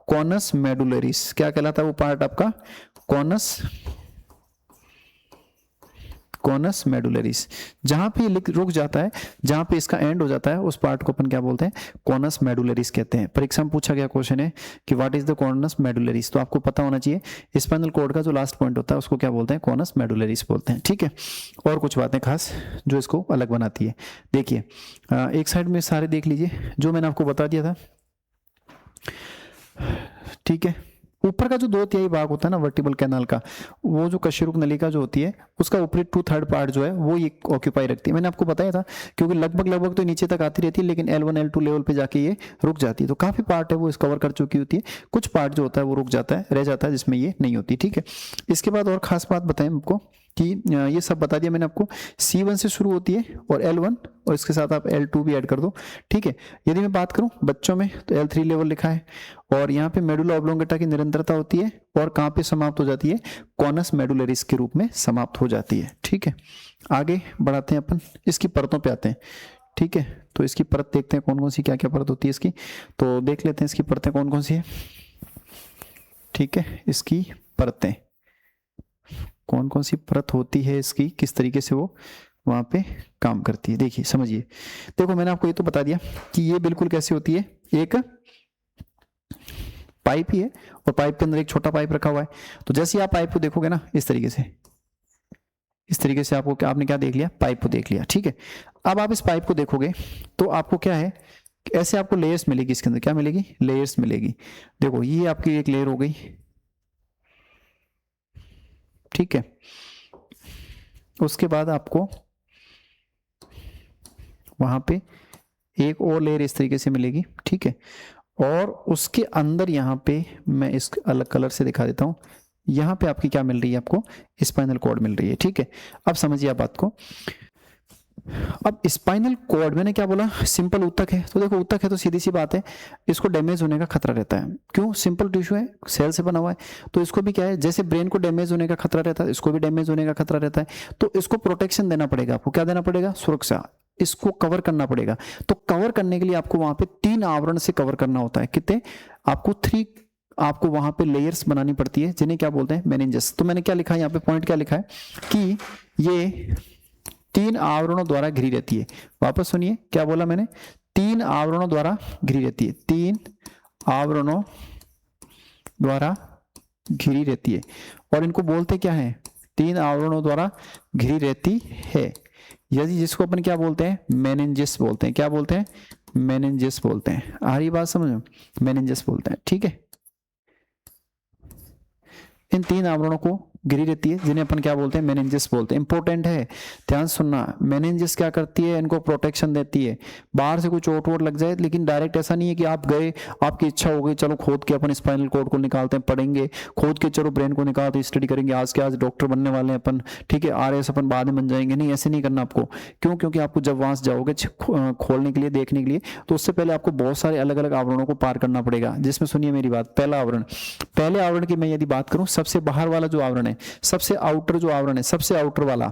[SPEAKER 1] कॉनस मेडुलरिस। क्या कहलाता है वो पार्ट आपका, कॉनस मेडुलरिस। जहां पे रुक जाता है, जहां पे इसका एंड हो जाता है, उस पार्ट को अपन क्या बोलते हैं, कॉनस मेडुलरिस कहते हैं। परीक्षा में पूछा गया क्वेश्चन है कि व्हाट इज द कॉनस मेडुलरिस, तो आपको पता होना चाहिए स्पाइनल कॉर्ड का जो लास्ट पॉइंट होता है उसको क्या बोलते हैं, कॉनस मेडुलरिस बोलते हैं, ठीक है। और कुछ बातें खास जो इसको अलग बनाती है, देखिए एक साइड में सारे देख लीजिए जो मैंने आपको बता दिया था, ठीक है। ऊपर का जो 2/3 भाग होता है ना वर्टिबल कैनाल का, वो जो कशेरुक नलिका जो होती है उसका ऊपरी 2/3 पार्ट जो है वो ये ऑक्यूपाई रखती है। मैंने आपको बताया था, क्योंकि लगभग तो नीचे तक आती रहती है, लेकिन L1 L2 लेवल पे जाके ये रुक जाती है। तो काफी पार्ट है वो कवर कर चुकी होती है, कुछ पार्ट जो होता है वो रुक जाता है, रह जाता है, जिसमें ये नहीं होती, ठीक है। इसके बाद और खास बात बताएं आपको कि ये सब बता दिया मैंने आपको, C1 से शुरू होती है और L1, और इसके साथ आप L2 भी ऐड कर दो, ठीक है। यदि मैं बात करूं बच्चों में तो L3 लेवल लिखा है, और यहाँ पे मेडुला ऑब्लोंगेटा की निरंतरता होती है, और कहाँ पे समाप्त हो जाती है, कॉनस मेडुलरिस के रूप में समाप्त हो जाती है, ठीक है। आगे बढ़ाते हैं अपन, इसकी परतों पे आते हैं, ठीक है। तो इसकी परत देखते हैं कौन कौन सी, क्या क्या परत होती है इसकी, तो देख लेते हैं इसकी परतें कौन कौन सी है। ठीक है, इसकी परतें कौन कौन सी परत होती है इसकी, किस तरीके से वो वहां पे काम करती है। देखिए समझिए, देखो मैंने आपको ये तो बता दिया कि ये बिल्कुल कैसी होती है, एक पाइप ही है और पाइप के अंदर एक छोटा पाइप रखा हुआ है। तो जैसे ही आप पाइप को देखोगे ना इस तरीके से आपको क्या, आपने क्या देख लिया, पाइप को देख लिया। ठीक है, अब आप इस पाइप को देखोगे तो आपको क्या है, ऐसे आपको लेयर्स मिलेगी, इसके अंदर क्या मिलेगी, लेयर्स मिलेगी। देखो ये आपकी एक लेयर हो गई, ठीक है। उसके बाद आपको वहां पे एक और लेयर इस तरीके से मिलेगी, ठीक है। और उसके अंदर यहाँ पे मैं इस अलग कलर से दिखा देता हूँ, यहाँ पे आपकी क्या मिल रही है, आपको स्पाइनल कॉर्ड मिल रही है, ठीक है। अब समझिए आप बात को। अब स्पाइनल कॉर्ड मैंने क्या बोला, सिंपल ऊतक है। तो देखो ऊतक है तो सीधी सी बात है, इसको डैमेज होने का खतरा रहता है। क्यों, सिंपल टिश्यू है, सेल से बना हुआ है। तो इसको भी क्या है, जैसे ब्रेन को डैमेज होने का खतरा रहता है, इसको भी डैमेज होने का खतरा रहता है। तो इसको प्रोटेक्शन देना पड़ेगा आपको, क्या देना पड़ेगा, सुरक्षा, इसको कवर करना पड़ेगा। तो कवर करने के लिए आपको वहां पे 3 आवरण से कवर करना होता है। कितने, आपको 3 आपको वहां पे लेयर्स बनानी पड़ती है, जिन्हें क्या बोलते हैं, मेनिंजेस। तो मैंने क्या लिखा है यहाँ पे, पॉइंट क्या लिखा है कि ये 3 आवरणों द्वारा घिरी रहती है। वापस सुनिए क्या बोला मैंने, 3 आवरणों द्वारा घिरी रहती है, 3 आवरणों द्वारा घिरी रहती है। और इनको बोलते क्या है, 3 आवरणों द्वारा घिरी रहती है, यदि जिसको अपन क्या बोलते हैं, मेनिंजेस बोलते हैं। क्या बोलते हैं, मेनिंजेस बोलते हैं। आ रही बात समझ में, मेनिंजेस बोलते हैं, ठीक है। इन 3 आवरणों को घिरी रहती है, जिन्हें अपन क्या बोलते हैं, मेनिंजेस बोलते हैं। इंपॉर्टेंट है, ध्यान सुनना। मेनिंजेस क्या करती है, इनको प्रोटेक्शन देती है। बाहर से कोई चोट वोट लग जाए, लेकिन डायरेक्ट ऐसा नहीं है कि आप गए, आपकी इच्छा हो गई, चलो खोद के अपन स्पाइनल कॉर्ड को निकालते हैं, पढ़ेंगे, खोद के चलो ब्रेन को निकालते स्टडी करेंगे, आज के आज डॉक्टर बनने वाले हैं अपन, ठीक है, RS अपन बाद में बन जाएंगे। नहीं, ऐसे नहीं करना आपको। क्यों, क्योंकि आपको जब वहां से जाओगे खोलने के लिए, देखने के लिए, तो उससे पहले आपको बहुत सारे अलग अलग आवरणों को पार करना पड़ेगा। जिसमें सुनिए मेरी बात, पहला आवरण, पहले आवरण की मैं यदि बात करूं, सबसे बाहर वाला जो आवरण है, सबसे आउटर जो आवरण है, सबसे आउटर वाला,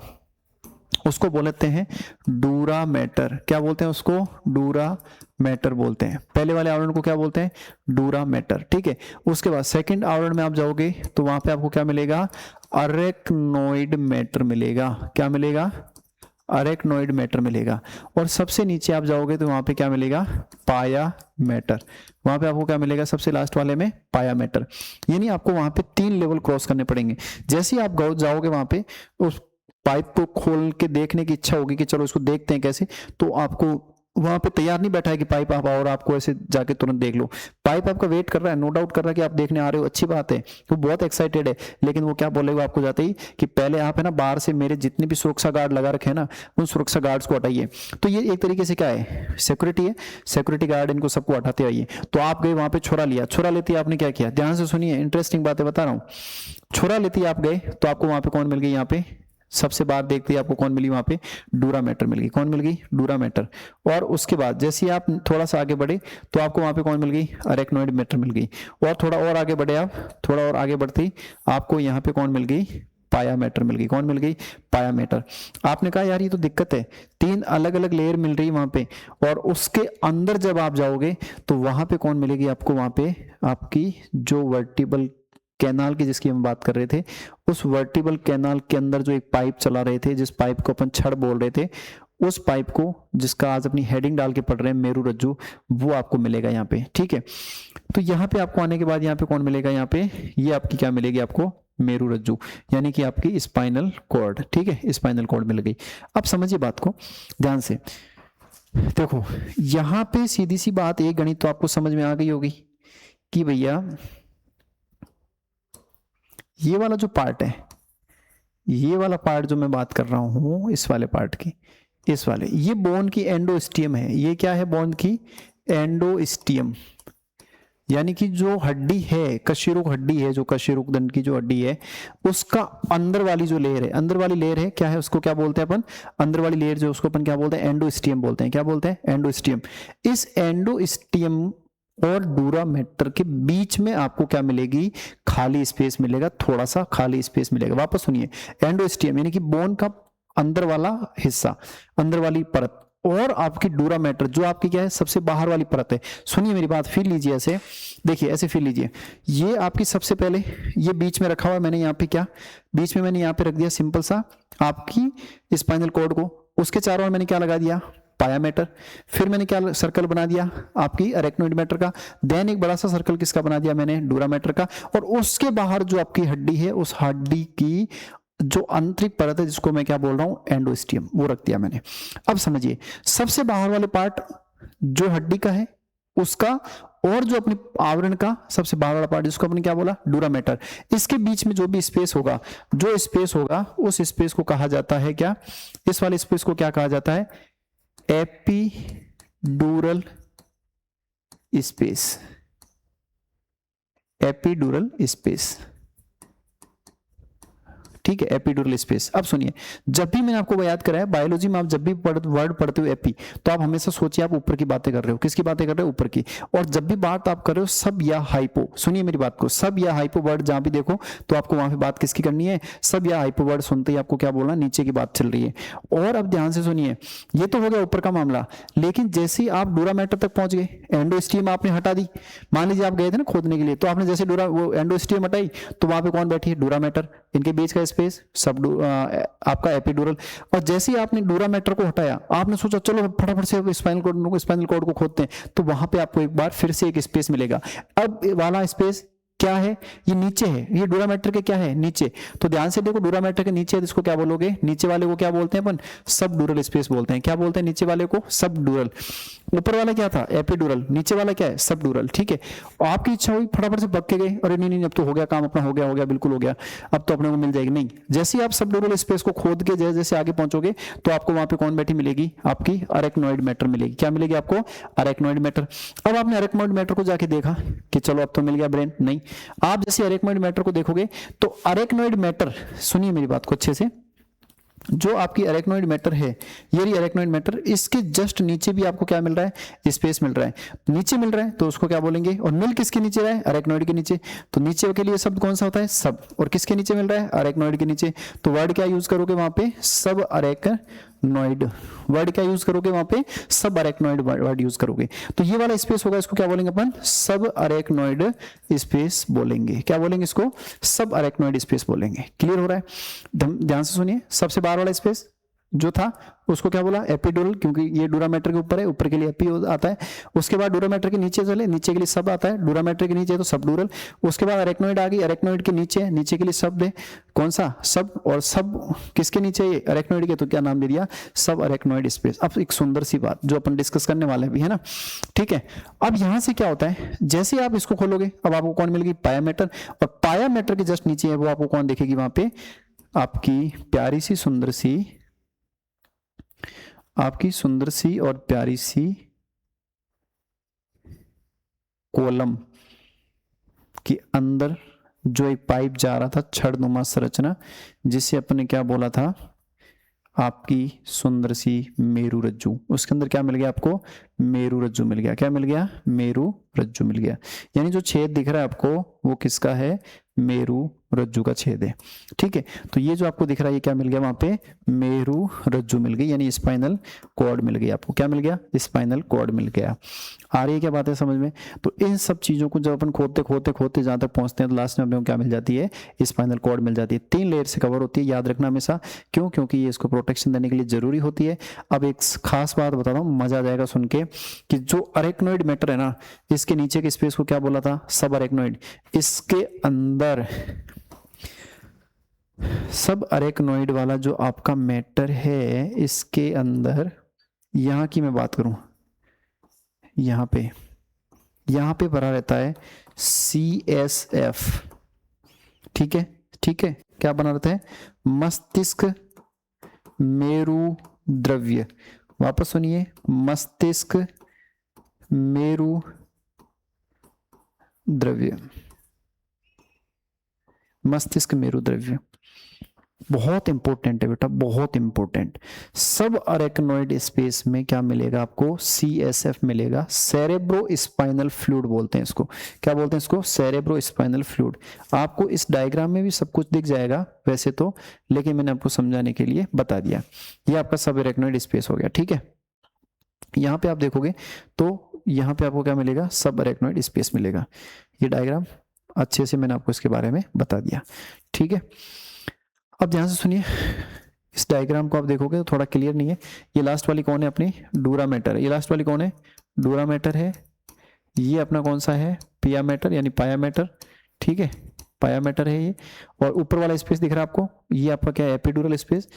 [SPEAKER 1] उसको बोलते हैं डूरा मैटर। क्या बोलते हैं उसको, डूरा मैटर बोलते हैं। पहले वाले आवरण को क्या बोलते हैं, डूरा मैटर, ठीक है। उसके बाद सेकंड आवरण में आप जाओगे तो वहां पे आपको क्या मिलेगा, अरेक्नोइड मैटर मिलेगा। क्या मिलेगा, अरेक्नोइड मैटर मिलेगा। और सबसे नीचे आप जाओगे तो वहां पे क्या मिलेगा, पाया मैटर। वहां पे आपको क्या मिलेगा, सबसे लास्ट वाले में पाया मैटर। यानी आपको वहां पे 3 लेवल क्रॉस करने पड़ेंगे। जैसे ही आप जाओगे वहां पे, उस पाइप को खोल के देखने की इच्छा होगी कि चलो इसको देखते हैं कैसे, तो आपको वहां पे तैयार नहीं बैठा है कि पाइप आप और आपको ऐसे जाके तुरंत देख लो। पाइप आपका वेट कर रहा है, नो डाउट कर रहा है कि आप देखने आ रहे हो, अच्छी बात है, वो बहुत एक्साइटेड है। लेकिन वो क्या बोलेगा आपको जाते ही कि पहले आप है ना, बाहर से मेरे जितने भी सुरक्षा गार्ड लगा रखे हैं ना, उन सुरक्षा गार्ड्स को हटाइए। तो ये एक तरीके से क्या है, सिक्योरिटी है, सिक्योरिटी गार्ड, इनको सबको हटाते आइए। तो आप गए वहां पे, छुरा लिया, छुरा लेते आपने क्या किया, ध्यान से सुनिए, इंटरेस्टिंग बातें बता रहा हूँ। छुरा लेती आप गए तो आपको वहां पे कौन मिल गई, यहाँ पे सबसे बात देखते ही आपको कौन मिली, वहां पे डूरा मैटर मिल गई। कौन मिल गई, डूरा मैटर। और उसके बाद जैसे ही आप थोड़ा सा आगे बढ़े तो आपको वहां पे कौन मिल गई, अरेक्नोइड मैटर मिल गई। और थोड़ा और आगे बढ़े आप, थोड़ा और आगे बढ़ते ही आपको यहाँ पे कौन मिल गई, पाया मैटर मिल गई। कौन मिल गई, पाया मैटर। आपने कहा यार ये तो दिक्कत है, 3 अलग अलग लेयर मिल रही वहां पे, और उसके अंदर जब आप जाओगे तो वहां पे कौन मिलेगी आपको, वहां पे आपकी जो वर्टिबल कैनाल की जिसकी हम बात कर रहे थे, उस वर्टिबल कैनाल के अंदर जो एक पाइप चला रहे थे, जिस पाइप को अपन छड़ बोल रहे थे, उस पाइप को, जिसका आज अपनी हेडिंग डाल के पढ़ रहे हैं मेरू रज्जू, वो आपको मिलेगा यहाँ पे, ठीक है। तो यहाँ पे आपको आने के बाद यहाँ पे कौन मिलेगा, यहाँ पे ये आपकी क्या मिलेगी आपको, मेरू रज्जू, यानी कि आपकी स्पाइनल कॉर्ड, ठीक है, स्पाइनल कॉर्ड मिल गई। अब समझिए बात को ध्यान से, देखो यहाँ पे सीधी सी बात, एक गणित तो आपको समझ में आ गई होगी कि भैया ये वाला जो पार्ट है, ये वाला पार्ट जो मैं बात कर रहा हूं, इस वाले पार्ट की, इस वाले, ये बोन की एंडोस्टियम है। ये क्या है, बोन की एंडोस्टियम, यानी कि जो हड्डी है, कशेरुक हड्डी है, जो कशेरुक दंड की जो हड्डी है, उसका अंदर वाली जो लेयर है, अंदर वाली लेयर है, क्या है उसको क्या बोलते हैं अपन, अंदर वाली लेयर जो उसको अपन क्या बोलते हैं, एंडोस्टियम बोलते हैं। क्या बोलते हैं, एंडोस्टियम। इस एंडोस्टियम और डूरा मैटर के बीच में आपको क्या मिलेगी, खाली स्पेस मिलेगा, थोड़ा सा खाली स्पेस मिलेगा। वापस सुनिए, एंडोस्टियम यानी कि बोन का अंदर वाला हिस्सा, अंदर वाली परत, और आपकी डूरा मैटर जो आपकी क्या है सबसे बाहर वाली परत है। सुनिए मेरी बात, फील लीजिए ऐसे, देखिए ऐसे फील लीजिए, ये आपकी सबसे पहले ये बीच में रखा हुआ है मैंने यहाँ पे क्या, बीच में मैंने यहाँ पे रख दिया सिंपल सा आपकी स्पाइनल कॉर्ड को, उसके चारों ओर मैंने क्या लगा दिया, पाया मैटर। फिर मैंने क्या सर्कल बना दिया आपकी अरेक्नोइड मैटर का, देन एक बड़ा सा सर्कल किसका बना दिया मैंने, डूरा मैटर का, और उसके बाहर जो आपकी हड्डी है उस हड्डी की जो आंतरिक परत है जिसको मैं क्या बोल रहा हूं, एंडोस्टियम, वो रख दिया मैंने। अब समझिए सबसे बाहर वाले पार्ट जो हड्डी का है उसका, और जो अपने आवरण का सबसे बाहर वाला पार्ट जिसको अपने क्या बोला, डूरा मैटर, इसके बीच में जो भी स्पेस होगा, जो स्पेस होगा उस स्पेस को कहा जाता है क्या, इस वाले स्पेस को क्या कहा जाता है, एपीडूरल स्पेस, एपीडूरल स्पेस, ठीक है, एपीडूरल स्पेस। अब सुनिए, जब भी मैंने आपको याद कराया बायोलॉजी में, आप जब भी वर्ड पढ़ते हो एपी, तो आप हमेशा सोचिए आप ऊपर की बातें कर रहे हो, किसकी बातें कर रहे हो, ऊपर की। और जब भी बात आप कर रहे हो सब या हाइपो, सुनिए मेरी बात को, सब या हाइपो वर्ड जहां भी देखो तो आपको वहां पे बात किसकी करनी है, सब या हाइपो वर्ड सुनते ही आपको क्या बोलना, नीचे की बात चल रही है। और अब ध्यान से सुनिए, ये तो हो गया ऊपर का मामला, लेकिन जैसे ही आप डूरा मैटर तक पहुंच गए, एंडोस्टियम आपने हटा दी, मान लीजिए आप गए थे ना खोदने के लिए, तो आपने जैसे डूरा वो एंडोस्टियम हटाई तो वहां पे कौन बैठी है, डूरा मैटर, इनके बीच का स्पेस सब आपका एपिडूरल। और जैसे ही आपने डूरा मैटर को हटाया, आपने सोचा चलो फटाफट से स्पाइनल कॉर्ड को खोदते हैं, तो वहां पे आपको एक बार फिर से एक स्पेस मिलेगा। अब वाला स्पेस क्या है, ये नीचे है, ये डूरा मैटर के क्या है, नीचे। तो ध्यान से देखो, डूरा मैटर के नीचे है, इसको क्या बोलोगे, नीचे वाले को क्या बोलते हैं अपन, सब डूरल स्पेस बोलते हैं। क्या बोलते हैं नीचे वाले को, सब डूरल। ऊपर वाला क्या था, एपिडूरल, नीचे वाला क्या है, सब डूरल, ठीक है। और आपकी इच्छा हुई फटाफट से पक के गए, अरे नहीं नहीं अब तो हो गया काम अपना, हो गया बिल्कुल हो गया, अब तो अपने को मिल जाएगी, नहीं। जैसे ही आप सब डूरल स्पेस को खोद के जैसे जैसे आगे पहुंचोगे तो आपको वहां पे कौन बैठी मिलेगी, आपकी अरेक्नोइड मैटर मिलेगी। क्या मिलेगी आपको, अरेक्नोइड मैटर। अब आपने अरेक्नोइड मैटर को जाके देखा कि चलो अब तो मिल गया ब्रेन, नहीं। आप जैसे अरेक्नोइड मैटर को देखोगे तो अरेक्नोइड मैटर, सुनिए मेरी बात को अच्छे से, जो आपकी अरेक्नोइड मैटर है, ये अरेक्नोइड मैटर, इसके जस्ट नीचे भी आपको क्या मिल रहा है, स्पेस मिल रहा है, नीचे मिल रहा है, तो उसको क्या बोलेंगे। और मिल किसके नीचे रहा है, अरेक्नोइड के नीचे, तो नीचे के लिए शब्द कौन सा होता है, सब। और किसके नीचे मिल रहा है, अरेक्नोइड के नीचे, तो वर्ड क्या यूज करोगे वहां पे, सब अरेक्नोइड। वर्ड क्या यूज करोगे वहां पे, सब अरेक्नोइड वर्ड यूज करोगे। तो ये वाला स्पेस होगा, इसको क्या बोलेंगे अपन, सब अरेक्नोइड स्पेस बोलेंगे। क्या बोलेंगे इसको, सब अरेक्नोइड स्पेस बोलेंगे। क्लियर हो रहा है, ध्यान से सुनिए। सबसे बाहर वाला स्पेस जो था उसको क्या बोला, एपिडूरल, क्योंकि ये डूरा मैटर के ऊपर है, ऊपर के लिए एपी आता है। उसके बाद डूरा मैटर के नीचे चले, नीचे के लिए सब आता है, डूरा मैटर के नीचे तो सब डूरल। उसके बाद अरेक्नोइड आ गई, अरेक्नोइड के नीचे, नीचे के लिए शब्द है, कौन सा, सब। और सब किसके नीचे, ये अरेक्नोइड के, तो क्या नाम दे दिया, सब अरेक्नोइड स्पेस। अब एक सुंदर सी बात जो अपन डिस्कस करने वाले भी है ना, ठीक है। अब यहां से क्या होता है, जैसे आप इसको खोलोगे अब आपको कौन मिलेगी, पाया मैटर। और पाया मैटर के जस्ट नीचे है वो आपको कौन देखेगी, वहां पे आपकी प्यारी सी सुंदर सी, आपकी सुंदर सी और प्यारी सी कॉलम के अंदर जो एक पाइप जा रहा था, छड़नुमा संरचना, जिसे अपने क्या बोला था, आपकी सुंदर सी मेरु रज्जु। उसके अंदर क्या मिल गया आपको, मेरु रज्जु मिल गया। क्या मिल गया, मेरु रज्जु मिल गया। यानी जो छेद दिख रहा है आपको वो किसका है, मेरु रज्जु का छेद है, ठीक है। तो ये जो आपको दिख रहा है ये क्या मिल गया, वहां पे मेरु रज्जु मिल गई, यानी स्पाइनल कॉर्ड मिल गई आपको। क्या मिल गया, स्पाइनल कॉर्ड मिल गया। आ रही है क्या बात है समझ में। तो इन सब चीजों को जब अपन खोदते खोदते खोदते जहां तक पहुंचते हैं तो लास्ट में अपने को क्या मिल जाती है, स्पाइनल कॉर्ड मिल जाती है। 3 लेयर से कवर होती है, याद रखना हमेशा, क्यों, क्योंकि ये इसको प्रोटेक्शन देने के लिए जरूरी होती है। अब एक खास बात बता रहा हूँ, मजा आ जाएगा सुन के, कि जो अरेक्नोइड मैटर है ना, इसके नीचे के स्पेस को क्या बोला था, सब अरेक्नोइड। इसके अंदर सब अरेक्नोइड वाला जो आपका मैटर है, इसके अंदर, यहां की मैं बात करूं, यहां पे भरा रहता है CSF, ठीक है, ठीक है। क्या बना रहता है, मस्तिष्क मेरु द्रव्य। वापस सुनिए, मस्तिष्क मेरु द्रव्य, मस्तिष्क मेरु द्रव्य बहुत इंपॉर्टेंट है बेटा, बहुत इंपॉर्टेंट। सब अरेक्नोइड स्पेस में क्या मिलेगा आपको, CSF मिलेगा, सेरेब्रो स्पाइनल फ्लूइड बोलते हैं इसको। क्या बोलते हैं इसको, सेरेब्रो स्पाइनल फ्लूइड। आपको इस डायग्राम में भी सब कुछ दिख जाएगा वैसे तो, लेकिन मैंने आपको समझाने के लिए बता दिया। ये आपका सब अरेक्नोइड स्पेस हो गया, ठीक है। यहाँ पे आप देखोगे तो यहाँ पे आपको क्या मिलेगा, सब अरेक्नोइड स्पेस मिलेगा। ये डायग्राम अच्छे से मैंने आपको इसके बारे में बता दिया, ठीक है। अब ध्यान से सुनिए, इस डायग्राम को आप देखोगे तो थोड़ा क्लियर नहीं है। ये लास्ट वाली कौन है अपनी, डूरा मैटर। ये लास्ट वाली कौन है, डूरा मैटर है। ये अपना कौन सा है, पिया मैटर यानी पाया मैटर, ठीक है, पाया मैटर है ये। और ऊपर वाला स्पेस दिख रहा है आपको, ये आपका क्या है, एपिड्यूरल स्पेस।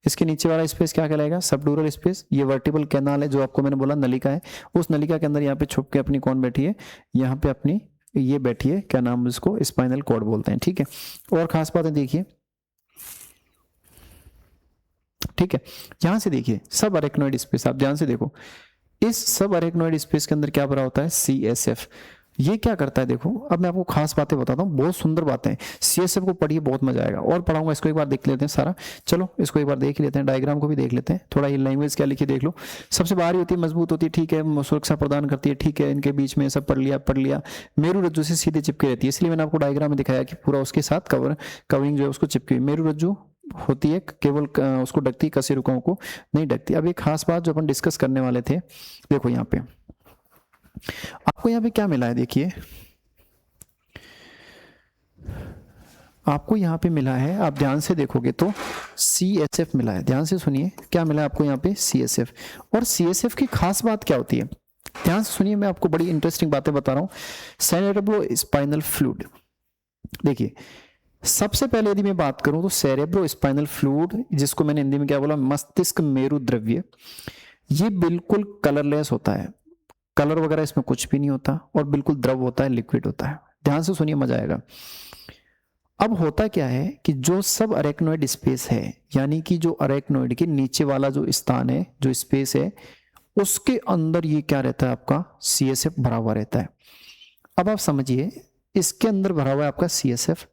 [SPEAKER 1] इसके नीचे वाला स्पेस क्या कहलाएगा, सबड्यूरल स्पेस। ये वर्टिबल कैनाल है जो आपको मैंने बोला नलिका है, उस नलिका के अंदर यहाँ पे छुप के अपनी कौन बैठी है, यहाँ पे अपनी ये बैठी है, क्या नाम इसको, स्पाइनल कॉर्ड बोलते हैं, ठीक है। और खास बात है देखिए, ठीक है, यहां से देखिए सब अरेक्नोइड स्पेस, आप ध्यान से देखो, इस सब अरेक्नोइड स्पेस के अंदर क्या भरा होता है, CSF। ये क्या करता है देखो, अब मैं आपको खास बातें बताता हूँ, बहुत सुंदर बातें हैं। CSF को पढ़िए, बहुत मजा आएगा। और पढ़ाऊंगा, इसको एक बार देख लेते हैं सारा। चलो इसको एक बार देख लेते हैं, डायग्राम को भी देख लेते हैं, थोड़ा ये लैंग्वेज क्या लिखी देख लो। सबसे बाहरी होती है, मजबूत होती है, ठीक है, सुरक्षा प्रदान करती है, ठीक है। इनके बीच में सब पढ़ लिया। मेरु रज्जु से सीधे चिपकी रहती है, इसलिए मैंने आपको डायग्राम में दिखाया कि पूरा उसके साथ कवरिंग जो है उसको चिपकी हुई। मेरु रज्जु होती है, केवल उसको ढकती, कशेरुकों को नहीं ढकती। अब एक खास बात जो अपन डिस्कस करने वाले थे, देखो यहाँ पे आपको यहाँ पे क्या मिला है, देखिए आपको यहाँ पे मिला है, आप ध्यान से देखोगे तो CSF मिला है। ध्यान से सुनिए, क्या मिला है आपको यहाँ पे, CSF। और CSF की खास बात क्या होती है, ध्यान से सुनिए, मैं आपको बड़ी इंटरेस्टिंग बातें बता रहा हूँ। सेरेब्रो स्पाइनल फ्लूइड, देखिए सबसे पहले यदि मैं बात करूं तो सेरेब्रो स्पाइनल फ्लूइड, जिसको मैंने हिंदी में क्या बोला, मस्तिष्क मेरु द्रव्य, ये बिल्कुल कलरलेस होता है, कलर वगैरह इसमें कुछ भी नहीं होता, और बिल्कुल द्रव होता है, लिक्विड होता है। ध्यान से सुनिए, मजा आएगा। अब होता क्या है कि जो सब अरेक्नोइड स्पेस है, यानी कि जो अरेक्नोइड के नीचे वाला जो स्थान है, जो स्पेस है, उसके अंदर ये क्या रहता है, आपका CSF भरा हुआ रहता है। अब आप समझिए, इसके अंदर भरा हुआ है आपका CSF,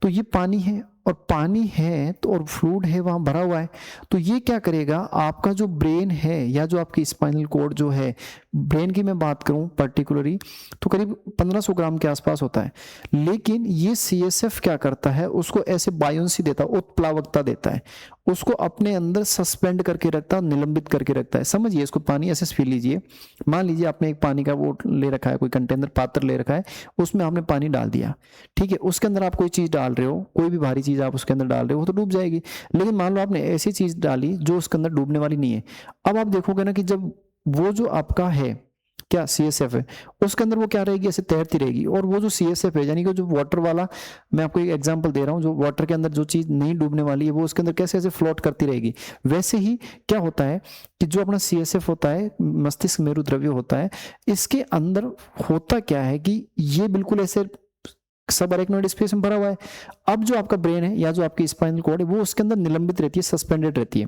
[SPEAKER 1] तो ये पानी है, और पानी है तो और फ्लूइड है वहां भरा हुआ है, तो ये क्या करेगा, आपका जो ब्रेन है या जो आपकी स्पाइनल कॉर्ड जो है, ब्रेन की मैं बात करूं पर्टिकुलरली तो करीब 1500 ग्राम के आसपास होता है। लेकिन ये CSF क्या करता है, उसको ऐसे बायोंसी देता है, उत्प्लावकता देता है, उसको अपने अंदर सस्पेंड करके रखता है, निलंबित करके रखता है। समझिए इसको, पानी ऐसे पी लीजिए, मान लीजिए आपने एक पानी का वो ले रखा है, कोई कंटेनर पात्र ले रखा है, उसमें आपने पानी डाल दिया, ठीक है, उसके अंदर आप कोई चीज डाल रहे हो, कोई भी भारी चीज आप उसके अंदर डाल रहे हो, वो तो डूब जाएगी। लेकिन मान लो आपने ऐसी चीज डाली जो उसके अंदर डूबने वाली नहीं है। अब आप देखोगे ना कि जब वो जो आपका है क्या CSF है, उसके अंदर वो क्या रहेगी, ऐसे तैरती रहेगी, और वो जो CSF है, यानी कि जो वाटर वाला, मैं आपको एक एग्जांपल दे रहा हूँ, जो वाटर के अंदर जो चीज नहीं डूबने वाली है, वो उसके अंदर कैसे ऐसे फ्लोट करती रहेगी। वैसे ही क्या होता है कि जो अपना CSF होता है, मस्तिष्क मेरु द्रव्य होता है, इसके अंदर होता क्या है कि ये बिल्कुल ऐसे सब अरेक्नोइड स्पेस में भरा हुआ है। अब जो आपका ब्रेन है या जो आपकी स्पाइनल कॉर्ड है, वो उसके अंदर निलंबित रहती है, सस्पेंडेड रहती है।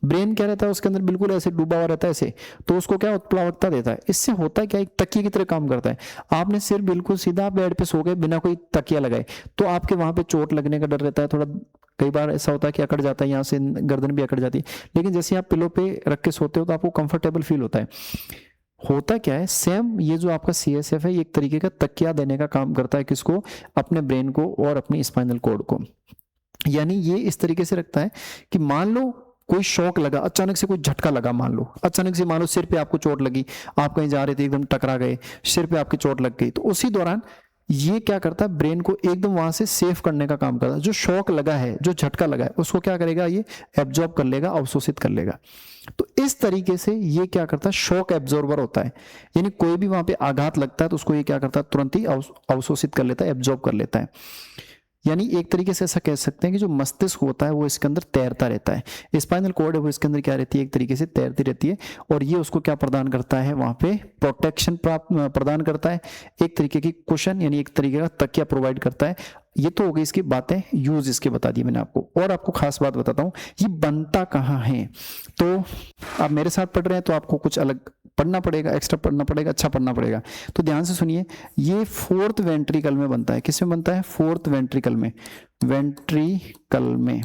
[SPEAKER 1] ब्रेन क्या रहता है, उसके अंदर बिल्कुल ऐसे डूबा हुआ रहता है ऐसे, तो उसको क्या उत्प्लावकता देता है। इससे होता है क्या, एक तकिए की तरह काम करता है। आपने सिर बिल्कुल सीधा बेड पे सो गए बिना कोई तकिया लगाए, तो आपके वहां पे चोट लगने का डर रहता है, थोड़ा कई बार ऐसा होता है कि अकड़ जाता है, यहाँ से गर्दन भी अकड़ जाती है। लेकिन जैसे आप पिलो पे रख के सोते हो तो आपको कंफर्टेबल फील होता है। होता क्या है, सेम ये जो आपका CSF है, ये एक तरीके का तकिया देने का काम करता है, किसको, अपने ब्रेन को और अपनी स्पाइनल कॉर्ड को। यानी ये इस तरीके से रखता है कि मान लो कोई शॉक लगा, अचानक से कोई झटका लगा, मान लो अचानक से, मान लो सिर पे आपको चोट लगी, आप कहीं जा रहे थे, एकदम टकरा गए, सिर पे आपकी चोट लग गई, तो उसी दौरान ये क्या करता है, ब्रेन को एकदम वहां से सेफ करने का काम करता है। जो शॉक लगा है, जो झटका लगा है, उसको क्या करेगा, ये एब्जॉर्ब कर लेगा, अवशोषित कर लेगा। तो इस तरीके से ये क्या करता है, शॉक एब्जॉर्बर होता है। यानी कोई भी वहां पे आघात लगता है तो उसको ये क्या करता है, तुरंत ही अवशोषित कर लेता है, एब्जॉर्ब कर लेता है। यानी एक तरीके से ऐसा कह सकते हैं कि जो मस्तिष्क होता है वो इसके अंदर तैरता रहता है, स्पाइनल कॉर्ड है वो इसके अंदर क्या रहती है, एक तरीके से तैरती रहती है, और ये उसको क्या प्रदान करता है, वहां पे प्रोटेक्शन प्रदान करता है, एक तरीके की कुशन यानी एक तरीके का तकिया प्रोवाइड करता है। ये तो हो गई इसकी बातें, यूज इसके बता दी मैंने आपको। और आपको खास बात बताता हूं, ये बनता कहाँ है। तो आप मेरे साथ पढ़ रहे हैं तो आपको कुछ अलग पढ़ना पड़ेगा, एक्स्ट्रा पढ़ना पड़ेगा, अच्छा पढ़ना पड़ेगा। तो ध्यान से सुनिए, ये 4th वेंट्रिकल में बनता है। किसमें बनता है, 4th वेंट्रिकल में, वेंट्रिकल में।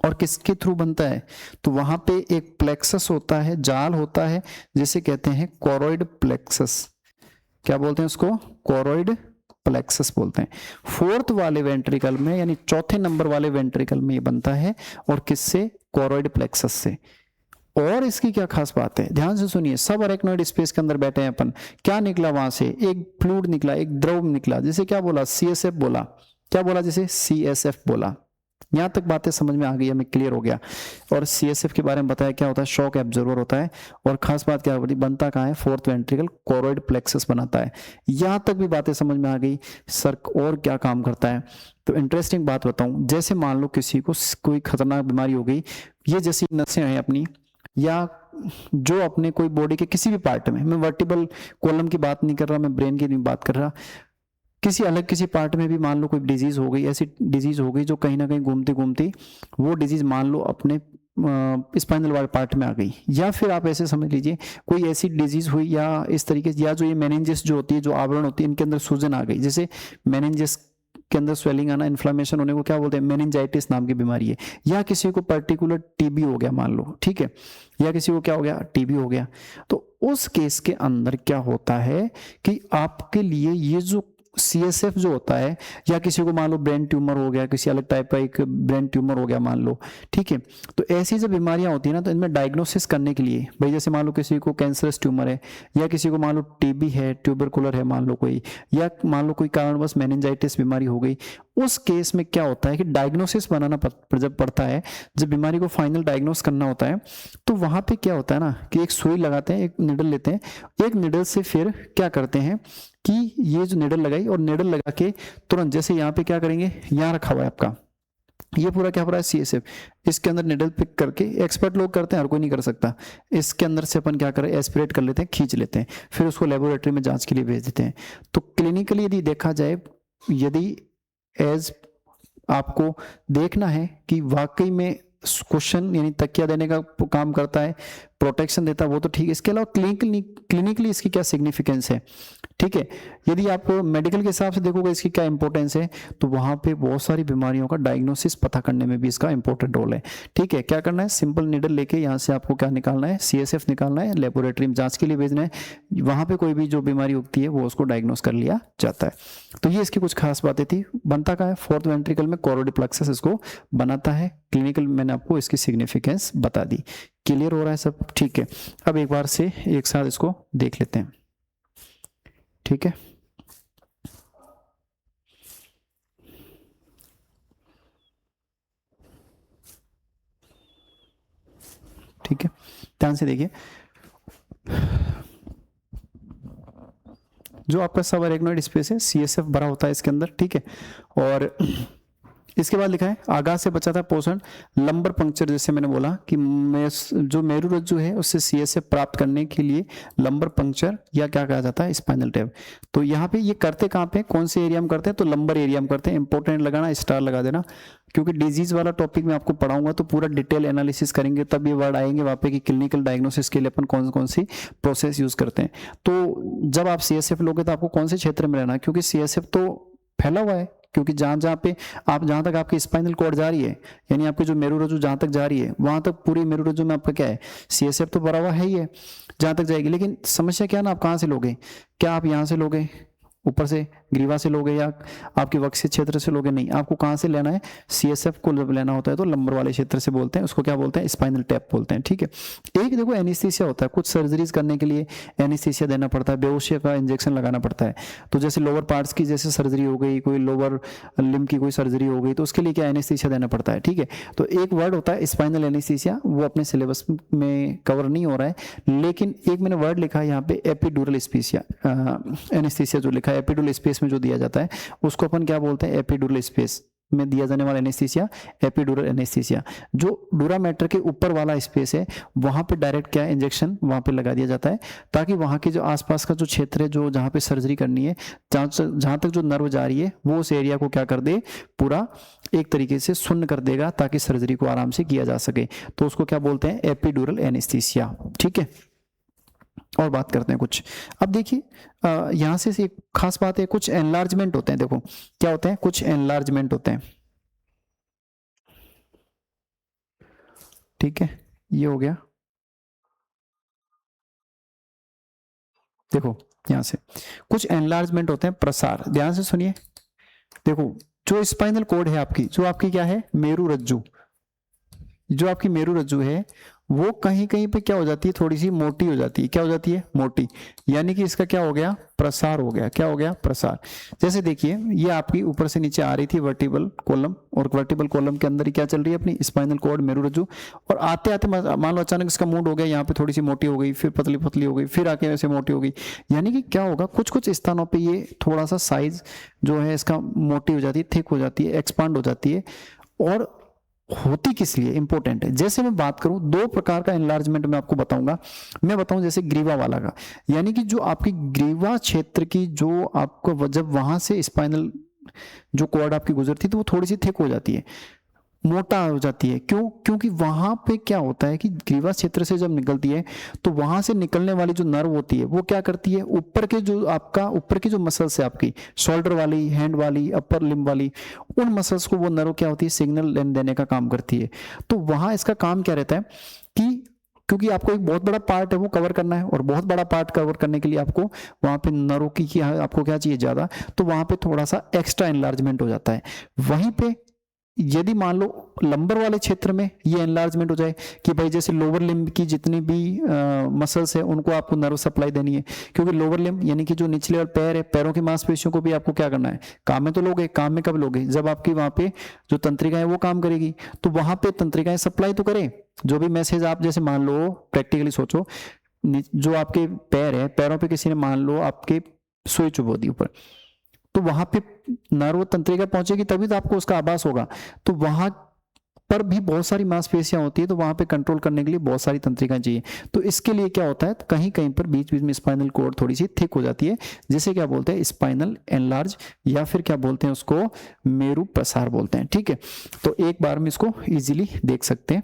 [SPEAKER 1] और किसके थ्रू बनता है, तो वहां पे एक प्लेक्सस होता है, जाल होता है, जिसे कहते हैं कोरोइड प्लेक्सस। क्या बोलते हैं उसको, कोरोइड प्लेक्सस बोलते हैं। 4th वाले वेंट्रिकल में, यानी चौथे नंबर वाले वेंट्रिकल में ये बनता है, और किससे, कोरोइड प्लेक्सस से। और इसकी क्या खास बात है, ध्यान से सुनिए, सब अरेक्नोइड स्पेस के अंदर बैठे हैं अपन, क्या निकला वहां से, एक फ्लूइड निकला, एक द्रव निकला, जिसे क्या बोला, CSF बोला। क्या बोला, जिसे CSF बोला। यहां तक बातें समझ में आ गई, हमें क्लियर हो गया। और CSF के बारे में बताया क्या होता है, शॉक एब्जॉर्बर होता है। और खास बात क्या होती है, बनता कहाँ है, फोर्थ वेंट्रिकल कोरोइड प्लेक्सस बनाता है। यहां तक भी बातें समझ में आ गई। सर और क्या काम करता है, तो इंटरेस्टिंग बात बताऊं, जैसे मान लो किसी को कोई खतरनाक बीमारी हो गई, ये जैसी नसें हैं अपनी, या जो अपने कोई बॉडी के किसी भी पार्ट में, मैं वर्टिबल कॉलम की बात नहीं कर रहा, मैं ब्रेन की नहीं बात कर रहा, किसी अलग किसी पार्ट में भी मान लो कोई डिजीज हो गई, ऐसी डिजीज हो गई जो कहीं ना कहीं घूमती घूमती वो डिजीज मान लो अपने स्पाइनल वाले पार्ट में आ गई, या फिर आप ऐसे समझ लीजिए कोई ऐसी डिजीज हुई, या इस तरीके से, या जो ये मेनिंजेस जो होती है, जो आवरण होती है, इनके अंदर सूजन आ गई, जैसे मेनिंजेस के अंदर स्वेलिंग आना, इन्फ्लामेशन होने को क्या बोलते हैं, मेनिंजाइटिस नाम की बीमारी है। या किसी को पर्टिकुलर टीबी हो गया मान लो, ठीक है, या किसी को क्या हो गया, टीबी हो गया, तो उस केस के अंदर क्या होता है कि आपके लिए ये जो CSF जो होता है, या किसी को मान लो ब्रेन ट्यूमर हो गया, किसी अलग टाइप का एक ब्रेन ट्यूमर हो गया मान लो, ठीक है, तो ऐसी जो बीमारियां होती है ना, तो इनमें डायग्नोसिस करने के लिए, भाई जैसे मान लो किसी को कैंसरस ट्यूमर है, या किसी को मान लो टीबी है, ट्यूबरकुलर है मान लो कोई, या मान लो कोई कारणवश मेनिंजाइटिस बीमारी हो गई, उस केस में क्या होता है कि डायग्नोसिस बनाना जब पड़ता है, जब बीमारी को फाइनल डायग्नोस करना होता है, तो वहां पे क्या होता है ना कि एक सुई लगाते हैं, एक निडल लेते हैं, एक निडल से फिर क्या करते हैं कि ये जो निडल लगाई, और निडल लगा के तुरंत, जैसे यहाँ पे क्या करेंगे, यहाँ रखा हुआ है आपका, ये पूरा क्या हो रहा है, CSF, इसके अंदर निडल पिक करके, एक्सपर्ट लोग करते हैं, हर कोई नहीं कर सकता, इसके अंदर से अपन क्या करें, एस्पिरेट कर लेते हैं, खींच लेते हैं, फिर उसको लेबोरेटरी में जांच के लिए भेज देते हैं। तो क्लिनिकली यदि देखा जाए, यदि एज आपको देखना है कि वाकई में क्वेश्चन यानी तकिया देने का काम करता है, प्रोटेक्शन देता है, वो तो ठीक है, इसके अलावा क्लिनिकली इसकी क्या सिग्निफिकेंस है, ठीक है, यदि आप मेडिकल के हिसाब से देखोगे इसकी क्या इंपॉर्टेंस है, तो वहां पे बहुत सारी बीमारियों का डायग्नोसिस पता करने में भी इसका इंपॉर्टेंट रोल है। ठीक है, क्या करना है, सिंपल नीडल लेके यहाँ से आपको क्या निकालना है, CSF निकालना है, लेबोरेटरी में जांच के लिए भेजना है, वहां पे कोई भी जो बीमारी उगती है वो उसको डायग्नोस कर लिया जाता है। तो ये इसकी कुछ खास बातें थी। बनता का है फोर्थ वेंट्रिकल में, कोरोइड प्लेक्सस इसको बनाता है। क्लिनिकल मैंने आपको इसकी सिग्निफिकेंस बता दी। क्लियर हो रहा है सब? ठीक है, अब एक बार से एक साथ इसको देख लेते हैं। ठीक है, ठीक है, ध्यान से देखिए, जो आपका सब अरेक्नोइड स्पेस है, CSF भरा होता है इसके अंदर। ठीक है, और इसके बाद लिखा है आघात से बचा था पोषण, लंबर पंक्चर, जैसे मैंने बोला कि जो मेरुरज्जु है उससे CSF प्राप्त करने के लिए लंबर पंक्चर या क्या कहा जाता है, स्पाइनल टैब। तो यहाँ पे ये करते कहाँ पे, कौन से एरिया में करते हैं, तो लंबर एरिया में करते हैं। इंपॉर्टेंट लगाना, स्टार लगा देना, क्योंकि डिजीज वाला टॉपिक में आपको पढ़ाऊंगा तो पूरा डिटेल एनालिसिस करेंगे, तब ये वर्ड आएंगे वहाँ पे कि क्लिनिकल डायग्नोसिस के लिए अपन कौन कौन सी प्रोसेस यूज करते हैं। तो जब आप CSF लोगे तो आपको कौन से क्षेत्र में रहना है, क्योंकि CSF तो फैला हुआ है, क्योंकि जहां पे आप, जहां तक आपकी स्पाइनल कॉर्ड जा रही है, यानी आपकी जो मेरुरज्जु जहां तक जा रही है, वहां तक पूरी मेरुरज्जु में आपका क्या है, CSF तो भरा हुआ है ही है जहां तक जाएगी। लेकिन समस्या क्या है ना, आप कहां से लोगे, क्या आप यहां से लोगे, ऊपर से ग्रीवा से लोगे, या आपके वक्ष क्षेत्र से लोगे, नहीं, आपको कहां से लेना है, CSF को जब लेना होता है तो लंबर वाले क्षेत्र से बोलते हैं, उसको क्या बोलते हैं, स्पाइनल टैप बोलते हैं। ठीक है, एक देखो एनेस्थीसिया होता है, कुछ सर्जरीज करने के लिए एनेस्थीसिया देना पड़ता है, बेहोशी का इंजेक्शन लगाना पड़ता है। तो जैसे लोअर पार्ट्स की जैसे सर्जरी हो गई, कोई लोअर लिम्ब की कोई सर्जरी हो गई, तो उसके लिए क्या एनेस्थीसिया देना पड़ता है। ठीक है, तो एक वर्ड होता है स्पाइनल एनेस्थीसिया, वो अपने सिलेबस में कवर नहीं हो रहा है, लेकिन एक मैंने वर्ड लिखा है यहाँ पे, एपिड्यूरल एनेस्थीसिया जो लिखा है, एपिड्यूरल स्पेस में जो दिया जाता है उसको अपन क्या बोलते हैं, एपिड्यूरल स्पेस में दिया जाने वाला एनेस्थीसिया, एपिड्यूरल एनेस्थीसिया। जो डूरामेटर के ऊपर वाला स्पेस है वहां पे डायरेक्ट क्या इंजेक्शन वहां पे लगा दिया जाता है, ताकि वहां के जो आसपास का जो क्षेत्र है, जो जहां पे सर्जरी करनी है, जहां तक जो नर्व जा रही है, वो उस एरिया को क्या कर दे, पूरा एक तरीके से सुन्न कर देगा, ताकि सर्जरी को आराम से किया जा सके। तो उसको क्या बोलते हैं, एपिड्यूरल एनेस्थीसिया। ठीक है, और बात करते हैं कुछ। अब देखिए यहां से एक खास बात है, कुछ एनलार्जमेंट होते हैं। देखो क्या होते हैं, कुछ एनलार्जमेंट होते हैं। ठीक है, ये हो गया। देखो यहां से कुछ एनलार्जमेंट होते हैं, प्रसार, ध्यान से सुनिए। देखो जो स्पाइनल कॉर्ड है आपकी, जो आपकी क्या है, मेरुरज्जु, जो आपकी मेरुरज्जु है वो कहीं कहीं पे क्या हो जाती है, थोड़ी सी मोटी हो जाती है। क्या हो जाती है? मोटी। यानी कि इसका क्या हो गया? प्रसार हो गया। क्या हो गया? प्रसार। जैसे देखिए ये आपकी ऊपर से नीचे आ रही थी वर्टिबल कॉलम, और वर्टिबल कॉलम के अंदर ही क्या चल रही है? अपनी स्पाइनल कॉर्ड, मेरुरज्जु। और आते आते मान लो अचानक इसका मूड हो गया, यहाँ पे थोड़ी सी मोटी हो गई, फिर पतली पतली हो गई, फिर आके वैसे मोटी हो गई। यानी कि क्या होगा, कुछ कुछ स्थानों पे ये थोड़ा सा साइज जो है इसका मोटी हो जाती है, थिक हो जाती है, एक्सपांड हो जाती है। और होती किस लिए? इंपॉर्टेंट है। जैसे मैं बात करूं, दो प्रकार का एनलार्जमेंट मैं आपको बताऊंगा। मैं बताऊं जैसे ग्रीवा वाला का, यानी कि जो आपकी ग्रीवा क्षेत्र की जो आपको जब वहां से स्पाइनल जो कॉर्ड आपकी गुजरती है तो वो थोड़ी सी थिक हो जाती है, मोटा हो जाती है। क्यों? क्योंकि वहां पे क्या होता है कि ग्रीवा क्षेत्र से जब निकलती है तो वहां से निकलने वाली जो नर्व होती है वो क्या करती है, ऊपर के जो आपका ऊपर की जो मसल्स है आपकी शोल्डर वाली, हैंड वाली, अपर लिम्ब वाली, उन मसल्स को वो नर्व क्या होती है, सिग्नल देने का काम करती है। तो वहां इसका काम क्या रहता है कि क्योंकि आपको एक बहुत बड़ा पार्ट है वो कवर करना है, और बहुत बड़ा पार्ट कवर करने के लिए आपको वहां पे नर्व की आपको क्या चाहिए? ज्यादा। तो वहां पे थोड़ा सा एक्स्ट्रा एनलार्जमेंट हो जाता है। वहीं पे यदि मान लो लंबर वाले क्षेत्र में ये एनलार्जमेंट हो जाए कि भाई जैसे लोअर लिम्ब की जितनी भी मसल्स है उनको आपको नर्व सप्लाई देनी है, क्योंकि लोअर लिम्ब यानी कि जो निचले और पैर है, पैरों की मांसपेशियों को भी आपको क्या करना है? काम में तो लोगे। काम में कब लोगे? जब आपकी वहां पे जो तंत्रिका है वो काम करेगी, तो वहां पे तंत्रिकाएं सप्लाई तो करें जो भी मैसेज। आप जैसे मान लो प्रैक्टिकली सोचो, जो आपके पैर है, पैरों पे किसी ने मान लो आपके सुई चुभो दी ऊपर, तो वहां पे नर्व तंत्रिका पहुंचेगी तभी तो आपको उसका आभास होगा। तो वहां पर भी बहुत सारी मांसपेशियां होती है, तो वहां पे कंट्रोल करने के लिए बहुत सारी तंत्रिकाएं चाहिए। तो इसके लिए क्या होता है, कहीं कहीं पर बीच बीच में स्पाइनल कॉर्ड थोड़ी सी थिक हो जाती है, जिसे क्या बोलते हैं? स्पाइनल एनलार्ज, या फिर क्या बोलते हैं उसको? मेरु प्रसार बोलते हैं। ठीक है, तो एक बार में इसको इजीली देख सकते हैं।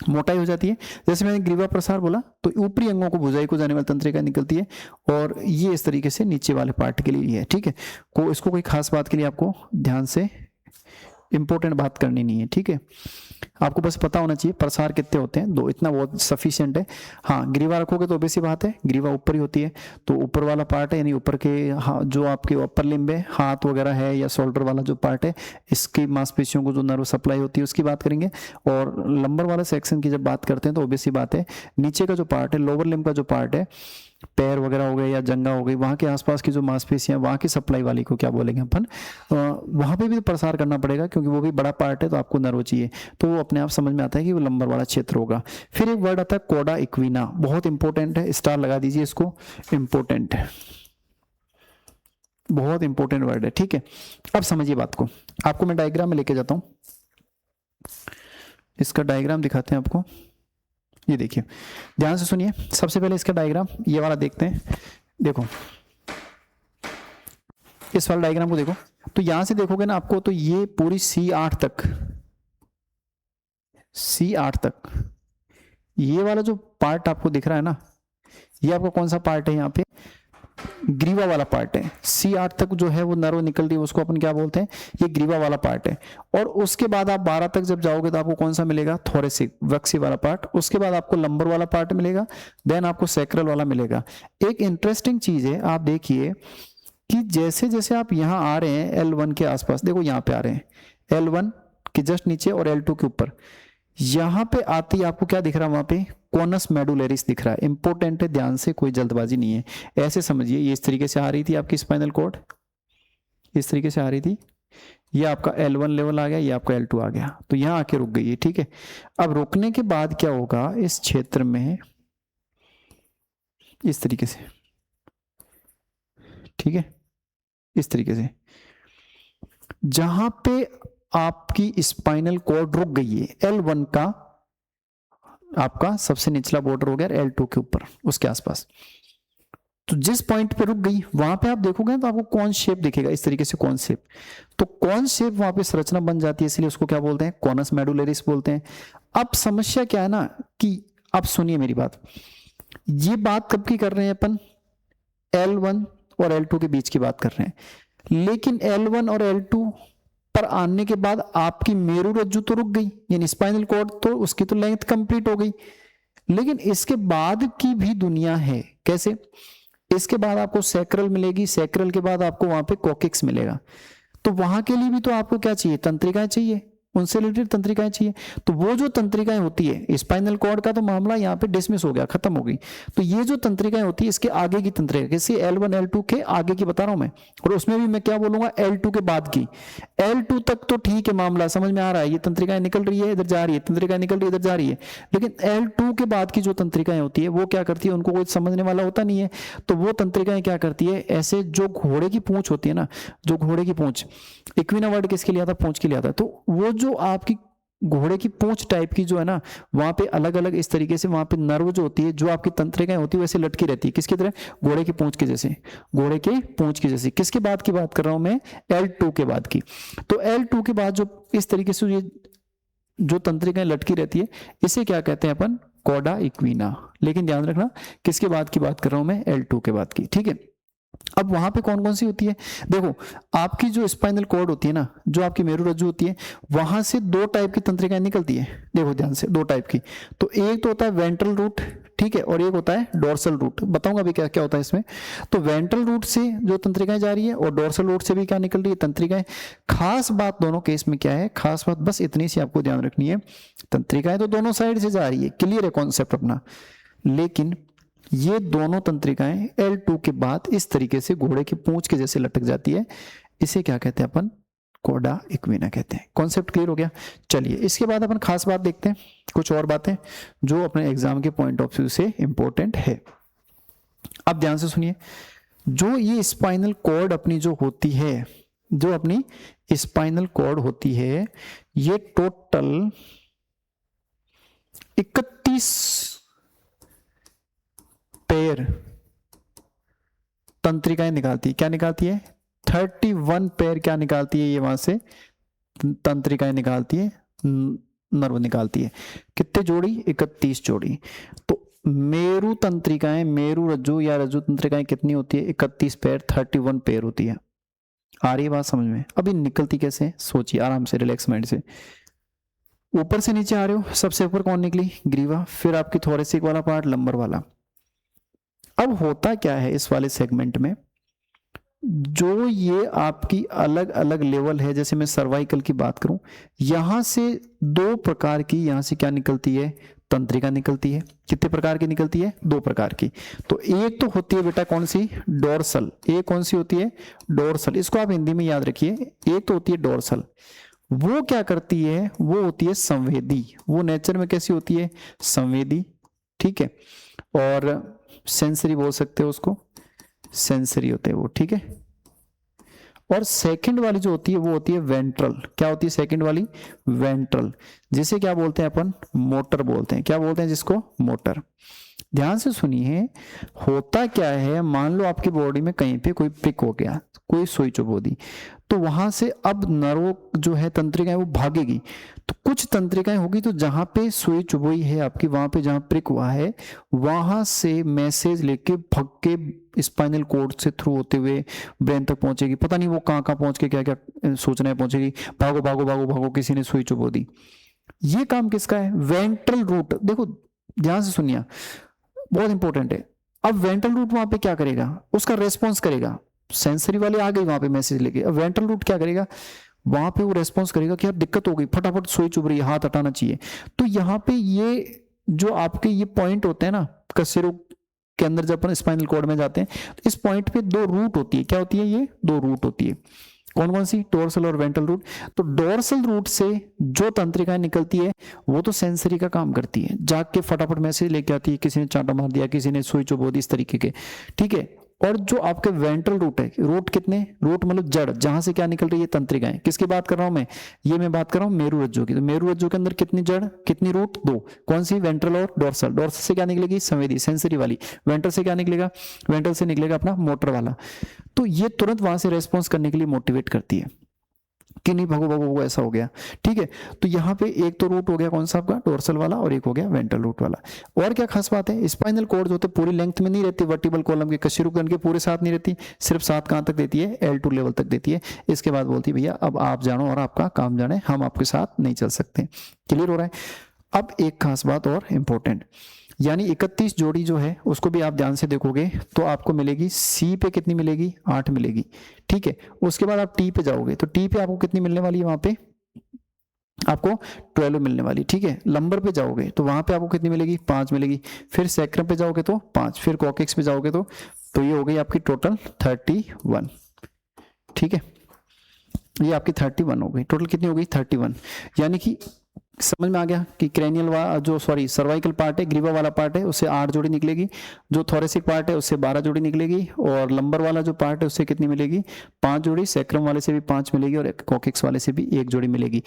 [SPEAKER 1] मोटाई हो जाती है, जैसे मैंने ग्रीवा प्रसार बोला, तो ऊपरी अंगों को भुजाई को जाने वाली तंत्रिका निकलती है, और ये इस तरीके से नीचे वाले पार्ट के लिए है। ठीक है, को इसको कोई खास बात के लिए आपको ध्यान से इंपॉर्टेंट बात करनी नहीं है। ठीक है, आपको बस पता होना चाहिए प्रसार कितने होते हैं, दो, इतना बहुत सफिशिएंट है। हाँ, ग्रीवा रखोगे तो बेसी बात है, ग्रीवा ऊपर ही होती है, तो ऊपर वाला पार्ट है, यानी ऊपर के जो आपके अपर लिम्ब है, हाथ वगैरह है, या शोल्डर वाला जो पार्ट है, इसकी मांसपेशियों को जो नर्व सप्लाई होती है उसकी बात करेंगे। और लंबर वाले सेक्शन की जब बात करते हैं तो बेसी बात है, नीचे का जो पार्ट है, लोअर लिम्ब का जो पार्ट है, पैर वगैरह हो गए या जंगा हो गई, वहां के आसपास की जो मांसपेशियां, वहां की सप्लाई वाली को क्या बोलेंगे अपन? वहां पे भी तो प्रसार करना पड़ेगा, क्योंकि वो भी बड़ा पार्ट है, तो आपको नर्व चाहिए, तो वो अपने आप समझ में आता है कि वो लंबर वाला क्षेत्र होगा। फिर एक वर्ड आता है कोडा इक्विना, बहुत इंपॉर्टेंट है, स्टार लगा दीजिए इसको, इंपॉर्टेंट है, बहुत इंपॉर्टेंट वर्ड है। ठीक है, अब समझिए बात को, आपको मैं डायग्राम में लेके जाता हूं, इसका डायग्राम दिखाते हैं आपको। ये देखिए, ध्यान से सुनिए। सबसे पहले इसका डायग्राम ये वाला देखते हैं। देखो इस वाला डायग्राम को देखो, तो यहां से देखोगे ना आपको, तो ये पूरी C8 तक ये वाला जो पार्ट आपको दिख रहा है ना, ये आपका कौन सा पार्ट है? यहाँ पे ग्रीवा वाला पार्ट है। C8 तक जो है वो नर्व निकल रही है, उसको अपन क्या बोलते हैं? ये ग्रीवा वाला पार्ट है। और उसके बाद आप 12 तक जब जाओगे तो आपको कौन सा मिलेगा? थोरेसिक, वक्सी वाला पार्ट। उसके बाद आपको लंबर वाला पार्ट मिलेगा, देन आपको सैक्रल वाला मिलेगा। एक इंटरेस्टिंग चीज है, आप देखिए कि जैसे जैसे आप यहाँ आ रहे हैं L1 के आसपास, देखो यहाँ पे आ रहे हैं L1 के जस्ट नीचे और L2 के ऊपर, यहां पे आती आपको क्या दिख रहा है? वहां पे कॉनस मेडुलरिस दिख रहा है। इंपॉर्टेंट है, ध्यान से, कोई जल्दबाजी नहीं है। ऐसे समझिए, ये इस तरीके से आ रही थी आपकी स्पाइनल कॉर्ड, इस तरीके से आ रही थी, ये आपका L1 लेवल आ गया, ये आपका L2 आ गया, तो यहां आके रुक गई है। ठीक है, अब रुकने के बाद क्या होगा? इस क्षेत्र में इस तरीके से, ठीक है, इस तरीके से, जहां पे आपकी स्पाइनल कॉर्ड रुक गई है, L1 का आपका सबसे निचला बॉर्डर हो गया L2 के ऊपर, उसके आसपास, तो जिस पॉइंट पे रुक गई वहां पे आप देखोगे तो आपको कौन शेप दिखेगा, इस तरीके से कौन शेप। तो कौन शेप वहां पे संरचना बन जाती है, इसलिए उसको क्या बोलते हैं? कॉनस मेडुलरिस बोलते हैं। अब समस्या क्या है ना, कि अब सुनिए मेरी बात, ये बात कब की कर रहे हैं अपन? L1 और L2 के बीच की बात कर रहे हैं, लेकिन L1 और L2 पर आने के बाद आपकी मेरुरज्जु तो रुक गई, यानी स्पाइनल कॉर्ड तो उसकी तो लेंथ कंप्लीट हो गई, लेकिन इसके बाद की भी दुनिया है। कैसे? इसके बाद आपको सैक्रल मिलेगी, सैक्रल के बाद आपको वहां पे कोकिक्स मिलेगा, तो वहां के लिए भी तो आपको क्या चाहिए? तंत्रिकाएं चाहिए। उनसे रिलेटेड तंत्रिकाएं चाहिए। तो वो जो तंत्रिकाएं होती है, स्पाइनल कॉर्ड का तो मामला यहाँ पे डिसमिस हो गया, खत्म हो गई। तो ये जो तंत्रिकाएं होती है इसके आगे की तंत्रिका, किसी L1 L2 के आगे की बता रहा हूं मैं, और उसमें भी मैं क्या बोलूंगा, L2 के बाद की। L2 तक तो ठीक है, मामला समझ में आ रहा है, ये तंत्रिकाएं निकल रही है इधर जा रही है, तंत्रिकाएं निकल रही है इधर जा रही है। लेकिन L2 के बाद की जो तंत्रिकाएं होती है वो क्या करती है, उनको कोई समझने वाला होता नहीं है। तो वो तंत्रिकाएं क्या करती है, ऐसे जो घोड़े की पूंछ होती है ना, जो घोड़े की पूंछ, इक्विना वर्ड किसके लिए आता है, पूंछ के लिए आता है। तो वो जो आपकी घोड़े की पूंछ टाइप की जो है ना, वहां पे अलग अलग इस तरीके से वहां पे नर्व जो होती है, जो आपकी तंत्रिकाएं होती है वैसे लटकी रहती है, किसकी तरह, घोड़े की पूंछ के जैसे, घोड़े के पूंछ की जैसी। किसके बाद की बात कर रहा हूं मैं, L2 के बाद की। तो L2 के बाद जो इस तरीके से ये जो तंत्रिकाएं लटकी रहती है, इसे क्या कहते हैं अपन, कॉर्डा इक्विना। लेकिन ध्यान रखना किसके बाद की बात कर रहा हूं मैं, L2 के बाद की, ठीक है। अब वहां पे कौन कौन सी होती है, देखो आपकी जो स्पाइनल कॉर्ड होती है ना, जो आपकी मेरुरज्जु होती है, वहां से दो टाइप की तंत्रिकाएं निकलती है, देखो ध्यान से, दो टाइप की। तो एक तो होता है वेंट्रल रूट, ठीक है, और एक होता है डोर्सल रूट। बताऊंगा अभी क्या क्या होता है इसमें। तो वेंट्रल रूट से जो तंत्रिकाएं जा रही है और डोर्सल रूट से भी क्या निकल रही है, तंत्रिकाएं। खास बात दोनों केस में क्या है, खास बात बस इतनी सी आपको ध्यान रखनी है, तंत्रिकाएं तो दोनों साइड से जा रही है, क्लियर है कॉन्सेप्ट अपना। लेकिन ये दोनों तंत्रिकाएं L2 के बाद इस तरीके से घोड़े की पूंछ के जैसे लटक जाती है, इसे क्या कहते हैं अपन, कॉर्डा इक्विना कहते हैं। कॉन्सेप्ट क्लियर हो गया। चलिए इसके बाद अपन खास बात देखते हैं, कुछ और बातें जो अपने एग्जाम के पॉइंट ऑफ व्यू से इंपॉर्टेंट है। अब ध्यान से सुनिए, जो ये स्पाइनल कॉर्ड अपनी जो होती है, जो अपनी स्पाइनल कॉर्ड होती है, ये टोटल 31 पेयर तंत्रिकाएं निकालती है। क्या निकालती है, 31 पेयर क्या निकालती है, ये वहां से तंत्रिकाएं निकालती है, नर्व निकालती है। कितने जोड़ी, 31 जोड़ी। तो मेरु तंत्रिकाएं, मेरु रज्जु या रज्जु तंत्रिकाएं कितनी होती है, 31 पेयर, 31 पेयर होती है। आ रही है बात समझ में। अभी निकलती कैसे, सोचिए आराम से, रिलैक्स माइंड से। ऊपर से नीचे आ रहे हो, सबसे ऊपर कौन निकली, ग्रीवा, फिर आपकी थोरेसिक वाला पार्ट, लंबर वाला। अब होता क्या है इस वाले सेगमेंट में, जो ये आपकी अलग अलग लेवल है, जैसे मैं सर्वाइकल की बात करूं, यहां से दो प्रकार की, यहां से क्या निकलती है, तंत्रिका निकलती है। कितने प्रकार की निकलती है, दो प्रकार की। तो एक तो होती है बेटा कौन सी, डोर्सल। एक कौन सी होती है, डोर्सल। इसको आप हिंदी में याद रखिए, एक तो होती है डोर्सल। वो क्या करती है, वो होती है संवेदी। वो नेचर में कैसी होती है, संवेदी, ठीक है। और सेंसरी बोल सकते हो उसको, सेंसरी होते हैं वो, ठीक है। और सेकंड वाली जो होती है वो होती है वेंट्रल। क्या होती है सेकंड वाली, वेंट्रल, जिसे क्या बोलते हैं अपन, मोटर बोलते हैं। क्या बोलते हैं जिसको, मोटर। ध्यान से सुनिए, होता क्या है, मान लो आपकी बॉडी में कहीं पे कोई पिक हो गया, कोई सुई चुभ दी, तो वहां से अब नर्व जो है तंत्रिकाएं वो भागेगी। तो कुछ तंत्रिकाएं होगी तो जहां पे सुई चुभोई है आपकी, वहां पे जहां प्रिक हुआ है, वहां से मैसेज लेके भग के स्पाइनल कॉर्ड से थ्रू होते हुए ब्रेन तक पहुंचेगी। पता नहीं वो कहां कहां पहुंच के क्या क्या सूचनाएं पहुंचेगी, भागो भागो भागो भागो, किसी ने सुई चुभो दी। ये काम किसका है, वेंट्रल रूट। देखो ध्यान से सुनिए, बहुत इंपॉर्टेंट है। अब वेंट्रल रूट वहां पे क्या करेगा, उसका रेस्पॉन्स करेगा। सेंसरी वाले आ गए वहां पे मैसेज लेके, अब वेंट्रल रूट क्या करेगा, वहां पे वो रेस्पॉन्स करेगा कि यार दिक्कत हो गई, फटाफट सुई चुभ रही है, हाथ हटाना चाहिए। तो यहाँ पे ये जो आपके ये पॉइंट होते हैं ना, कशेरू के अंदर जब अपन स्पाइनल कॉर्ड में जाते हैं, तो इस पॉइंट पे दो रूट होती है। क्या होती है, ये दो रूट होती है। कौन कौन सी, डोर्सल और वेंट्रल रूट। तो डोर्सल रूट से जो तंत्रिकाएं निकलती है वो तो सेंसरी का काम करती है, जाग के फटाफट मैसेज लेके आती है, किसी ने चांटा मार दिया, किसी ने सुई चुभो दी, इस तरीके के, ठीक है। और जो आपके वेंट्रल रूट है, रूट कितने, रूट मतलब जड़, जहां से क्या निकल रही है, तंत्रिकाएं। किसकी बात कर रहा हूं मैं, ये मैं बात कर रहा हूं मेरुरज्जु की। तो मेरुरज्जु के अंदर कितनी जड़, कितनी रूट, दो। कौन सी, वेंट्रल और डोर्सल। डोर्सल से क्या निकलेगी, संवेदी, सेंसरी वाली। वेंट्रल से क्या निकलेगा, वेंट्रल से निकलेगा अपना मोटर वाला। तो ये तुरंत वहां से रेस्पॉन्स करने के लिए मोटिवेट करती है कि नहीं भगो भगो वो ऐसा हो गया, ठीक है। तो यहाँ पे एक तो रूट हो गया कौन सा आपका, डोर्सल वाला, और एक हो गया वेंट्रल रूट वाला। और क्या खास बात है, स्पाइनल कॉर्ड जो होते पूरी लेंथ में नहीं रहती, वर्टिबल कॉलम के कशेरुकन के पूरे साथ नहीं रहती, सिर्फ साथ कहां तक देती है, L2 लेवल तक देती है। इसके बाद बोलती है भैया अब आप जानो और आपका काम जाने, हम आपके साथ नहीं चल सकते। क्लियर हो रहा है। अब एक खास बात और इंपॉर्टेंट, यानी 31 जोड़ी जो है उसको भी आप ध्यान से देखोगे तो आपको मिलेगी, सी पे कितनी मिलेगी, 8 मिलेगी, ठीक है। उसके बाद आप टी पे जाओगे तो टी पे आपको कितनी मिलने वाली है, वहां पे आपको 12 मिलने वाली, ठीक है। लंबर पे जाओगे तो वहां पे आपको कितनी मिलेगी, 5 मिलेगी। फिर सैक्रम पे जाओगे तो 5, फिर कॉकेक्स पे जाओगे तो ये हो गई आपकी टोटल 31, ठीक है। ये आपकी 31 हो गई, टोटल कितनी हो गई 31। यानी कि समझ में आ गया कि क्रेनियल वाला जो सर्वाइकल पार्ट है, ग्रीवा वाला पार्ट है, उससे 8 जोड़ी निकलेगी। जो थोरेसिक पार्ट है उससे 12 जोड़ी निकलेगी। और लंबर वाला जो पार्ट है उससे कितनी मिलेगी, 5 जोड़ी। सैक्रम वाले से भी 5 मिलेगी और कॉकेक्स वाले से भी 1 जोड़ी मिलेगी।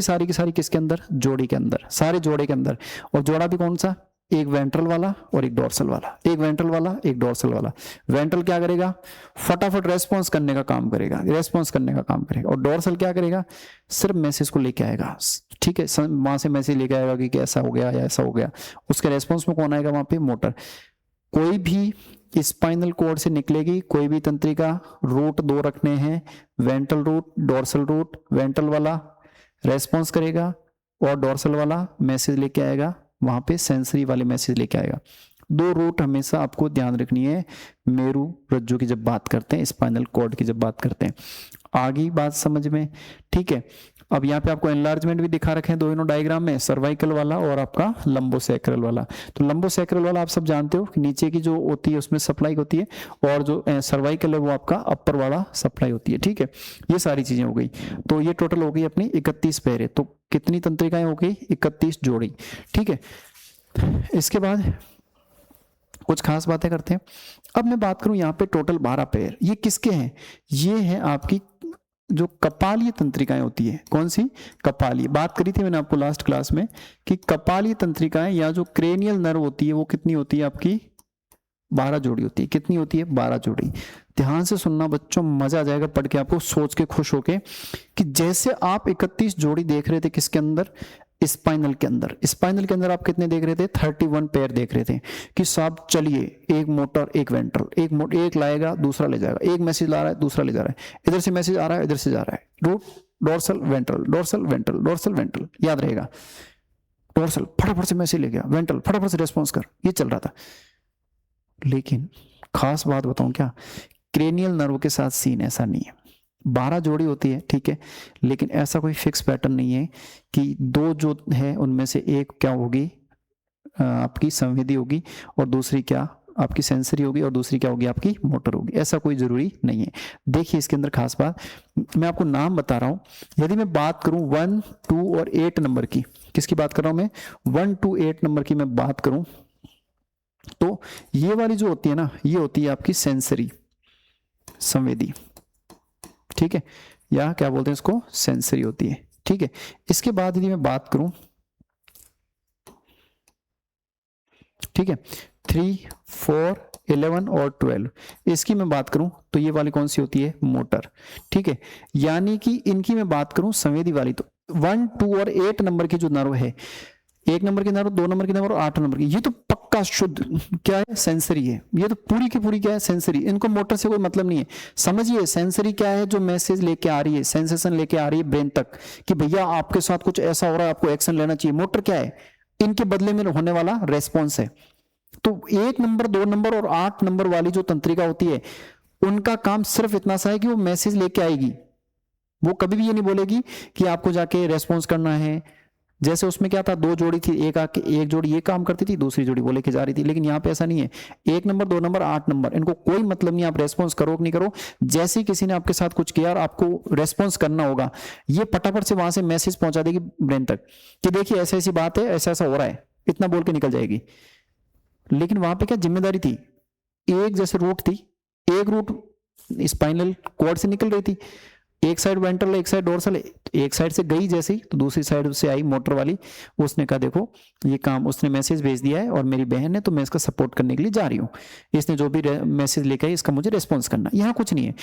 [SPEAKER 1] सारी की सारी किसके अंदर, जोड़ी के अंदर, सारे जोड़े के अंदर। और जोड़ा भी कौन सा, एक वेंट्रल वाला और एक डोर्सल वाला, एक वेंट्रल वाला एक डोर्सल वाला। वेंट्रल क्या करेगा, फटाफट रेस्पॉन्स करने का काम करेगा, और डोर्सल क्या करेगा, सिर्फ मैसेज को लेके आएगा, ठीक है। वहां से मैसेज लेके आएगा कि कैसा हो गया या ऐसा हो गया। उसके रेस्पॉन्स में कौन आएगा, वहां पे मोटर। कोई भी स्पाइनल कॉर्ड से निकलेगी कोई भी तंत्रिका, रूट 2 रखने हैं, ventral root, dorsal root. Ventral वाला रेस्पॉन्स करेगा और डोर्सल वाला मैसेज लेके आएगा, वहां पे सेंसरी वाले मैसेज लेके आएगा। 2 रूट हमेशा आपको ध्यान रखनी है मेरु रज्जु की जब बात करते हैं, स्पाइनल कॉर्ड की जब बात करते हैं। आगे बात समझ में, ठीक है। अब यहाँ पे आपको एनलार्जमेंट भी दिखा रखे हैं दोनों डायग्राम में, सर्वाइकल वाला और आपका लंबोसैक्रल वाला। तो लंबोसैक्रल वाला आप सब जानते हो कि नीचे की जो होती है उसमें सप्लाई होती है, और जो सर्वाइकल है वो आपका अपर वाला सप्लाई होती है, ठीक है। ये सारी चीजें हो गई। तो ये टोटल हो गई अपनी 31 पैरे। तो कितनी तंत्रिकाएं हो गई, 31 जोड़ी, ठीक है। इसके बाद कुछ खास बातें करते हैं। अब मैं बात करूं यहाँ पे टोटल 12 पैर, ये किसके हैं, ये है आपकी जो कपालीय तंत्रिकाएं होती है। कौन सी, कपालीय। बात करी थी मैंने आपको लास्ट क्लास में कि कपालीय तंत्रिकाएं या जो क्रेनियल नर्व होती है वो कितनी होती है आपकी, 12 जोड़ी होती है। कितनी होती है, 12 जोड़ी। ध्यान से सुनना बच्चों, मजा आ जाएगा पढ़ के, आपको सोच के खुश होके कि जैसे आप 31 जोड़ी देख रहे थे किसके अंदर, स्पाइनल के अंदर। स्पाइनल के अंदर आप कितने देख रहे थे, 31 पेयर देख रहे थे कि साहब चलिए, एक मोटर एक वेंट्रल, एक लाएगा दूसरा ले जाएगा, एक मैसेज ला रहा है दूसरा ले जा रहा है, इधर से मैसेज आ रहा है इधर से जा रहा है, root dorsal ventral, dorsal ventral, dorsal ventral, याद रहेगा। डोर्सल फटाफट से मैसेज ले गया, वेंट्रल फटाफट से रेस्पॉन्स कर, ये चल रहा था। लेकिन खास बात बताऊं क्या, क्रेनियल नर्व के साथ सीन ऐसा नहीं है। 12 जोड़ी होती है, ठीक है, लेकिन ऐसा कोई फिक्स पैटर्न नहीं है कि 2 जो है उनमें से एक क्या होगी, आपकी संवेदी होगी और दूसरी क्या आपकी सेंसरी होगी और दूसरी क्या होगी आपकी मोटर होगी। ऐसा कोई जरूरी नहीं है। देखिए इसके अंदर खास बात, मैं आपको नाम बता रहा हूं। यदि मैं बात करूं 1, 2 और 8 नंबर की, किसकी बात कर रहा हूं मैं, 1, 2, 8 नंबर की मैं बात करूं तो ये वाली जो होती है ना, ये होती है आपकी सेंसरी, संवेदी, ठीक है, या क्या बोलते हैं इसको, सेंसरी होती है, ठीक है। इसके बाद यदि मैं बात करूं, ठीक है, 3, 4, 11 और 12, इसकी मैं बात करूं तो ये वाली कौन सी होती है, मोटर, ठीक है। यानी कि इनकी मैं बात करूं संवेदी वाली, तो 1, 2 और 8 नंबर की जो नर्व है, 1 नंबर की नर्व, 2 नंबर की नर्व और 8 नंबर की, ये तो पक्का शुद्ध क्या है, सेंसरी है। ये तो पूरी की पूरी क्या है, सेंसरी। इनको मोटर से कोई मतलब नहीं है। समझिए सेंसरी क्या है, जो मैसेज लेके आ रही है, सेंसेशन लेके आ रही है ब्रेन तक कि भैया आपके साथ कुछ ऐसा हो रहा है, आपको एक्शन लेना चाहिए। मोटर क्या है, इनके बदले में होने वाला रेस्पॉन्स है। तो 1 नंबर, 2 नंबर और 8 नंबर वाली जो तंत्रिका होती है, उनका काम सिर्फ इतना सा है कि वो मैसेज लेके आएगी। वो कभी भी ये नहीं बोलेगी कि आपको जाके रेस्पॉन्स करना है। जैसे उसमें क्या था, 2 जोड़ी थी, एक जोड़ी ये काम करती थी, दूसरी जोड़ी वो लेके जा रही थी। लेकिन यहाँ पे ऐसा नहीं है। 1 नंबर, 2 नंबर, 8 नंबर, इनको कोई मतलब नहीं आप रेस्पॉन्स करो कि नहीं करो। जैसे किसी ने आपके साथ कुछ किया और आपको रेस्पॉन्स करना होगा, ये फटाफट से वहां से मैसेज पहुंचा देगी ब्रेन तक कि देखिए ऐसी ऐसी बात है, ऐसा ऐसा हो रहा है, इतना बोल के निकल जाएगी। लेकिन वहां पे क्या जिम्मेदारी थी, एक जैसे रूट थी, एक रूट स्पाइनल कॉर्ड से निकल रही थी, एक साइड वेंट्रल एक साइड डोर्सल, एक साइड से गई जैसे ही तो दूसरी साइड से आई मोटर वाली। उसने कहा देखो ये काम, उसने मैसेज भेज दिया है और मेरी बहन है तो मैं इसका सपोर्ट करने के लिए जा रही हूँ, इसने जो भी मैसेज लेकर आई इसका मुझे रेस्पॉन्स करना। यहाँ कुछ नहीं है।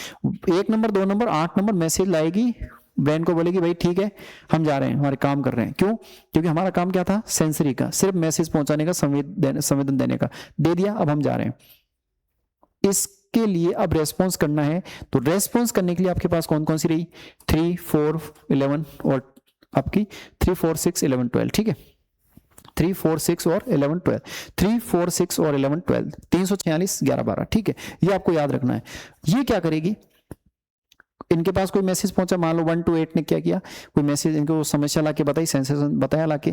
[SPEAKER 1] 1 नंबर, 2 नंबर, 8 नंबर मैसेज लाएगी, ब्रेन को बोलेगी भाई ठीक है हम जा रहे हैं, हमारे काम कर रहे हैं। क्यों, क्योंकि हमारा काम क्या था, सेंसरी का, सिर्फ मैसेज पहुंचाने का, संवेदन देने का। दे दिया, अब हम जा रहे हैं। इसके लिए अब रेस्पॉन्स करना है, तो रेस्पॉन्स करने के लिए आपके पास कौन कौन सी रही, 3, 4, 11 और आपकी 3, 4, 6, 11, 12, ठीक है। 3, 4, 6 और 11, 12, 3, 4, 6 और 11, 12, 346, 11, 12, ठीक है। ये आपको याद रखना है। ये क्या करेगी, इनके पास कोई मैसेज पहुंचा, मान लो 1 to 8 ने क्या किया, कोई मैसेज इनको समस्या लाके बताई, सेंसेशन बताया लाके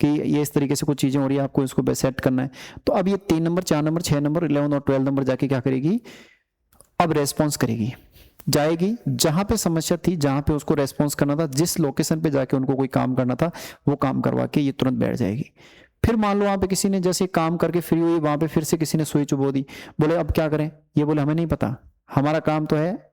[SPEAKER 1] कि ये इस तरीके से कुछ चीजें हो रही है, आपको इसको सेट करना है। तो अब ये 3 नंबर, 4 नंबर, 6 नंबर, 11 और 12 नंबर जाके क्या करेगी, अब रेस्पॉन्स करेगी, जाएगी जहां पे समस्या थी, जहां पे उसको रेस्पॉन्स करना था, जिस लोकेशन पे जाके उनको कोई काम करना था, वो काम करवा के ये तुरंत बैठ जाएगी। फिर मान लो वहां पे किसी ने जैसे काम करके फ्री हुई, वहां पे फिर से किसी ने सुई चुबो दी, बोले अब क्या करें, ये बोले हमें नहीं पता, हमारा काम तो है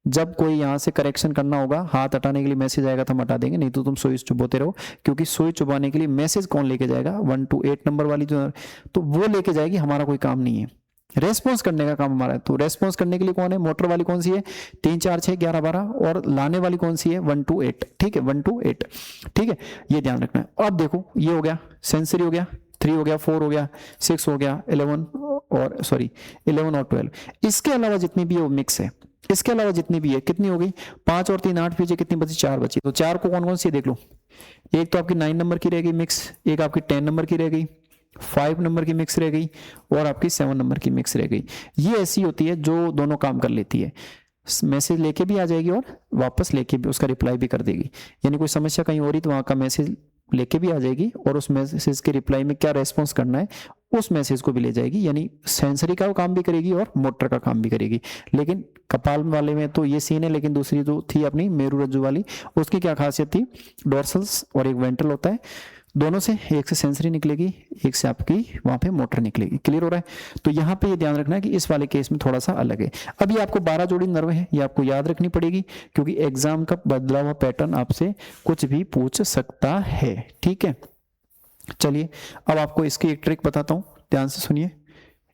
[SPEAKER 1] जब कोई यहाँ से करेक्शन करना होगा, हाथ हटाने के लिए मैसेज आएगा तो हम हटा देंगे, नहीं तो तुम सुई चुबोते रहो, क्योंकि सुई चुबाने के लिए मैसेज कौन लेके जाएगा, 1 to 8 नंबर वाली जो, तो वो लेके जाएगी, हमारा कोई काम नहीं है, रेस्पॉन्स करने का काम हमारा है। तो रेस्पॉन्स करने के लिए कौन है, मोटर वाली कौन सी है, 3 4 6 11 12, और लाने वाली कौन सी है, 1 to 8, ठीक है, 1 to 8, ठीक है, ये ध्यान रखना है। और अब देखो ये हो गया सेंसरी, हो गया 3, हो गया 4, हो गया 6, हो गया 11 और 12। इसके अलावा जितनी भी वो मिक्स है, इसके अलावा जितनी भी है, कितनी हो गई, 5 और 3 8 पीछे कितनी बची, 4 बची। तो 4 को कौन कौन सी देख लो, एक तो आपकी 9 नंबर की रह गई मिक्स, एक आपकी 10 नंबर की रह गई, 5 नंबर की मिक्स रह गई, और आपकी 7 नंबर की मिक्स रह गई। ये ऐसी होती है जो दोनों काम कर लेती है, मैसेज लेके भी आ जाएगी और वापस लेके भी उसका रिप्लाई भी कर देगी, यानी कोई समस्या कहीं हो रही तो वहां का मैसेज लेके भी आ जाएगी, और उस मैसेज के रिप्लाई में क्या रेस्पॉन्स करना है उस मैसेज को भी ले जाएगी, यानी सेंसरी का काम भी करेगी और मोटर का काम भी करेगी। लेकिन कपाल वाले में तो ये सीन है, लेकिन दूसरी जो थी अपनी मेरुरज्जु वाली, उसकी क्या खासियत थी, डोर्सल्स और एक वेंट्रल होता है, दोनों से, एक से सेंसरी निकलेगी, एक से आपकी वहां पे मोटर निकलेगी। क्लियर हो रहा है। तो यहाँ पे ये ध्यान रखना है कि इस वाले केस में थोड़ा सा अलग है। अब ये आपको 12 जोड़ी नर्व है, ये आपको याद रखनी पड़ेगी, क्योंकि एग्जाम का बदला हुआ पैटर्न आपसे कुछ भी पूछ सकता है। ठीक है, चलिए अब आपको इसकी एक ट्रिक बताता हूं, ध्यान से सुनिए,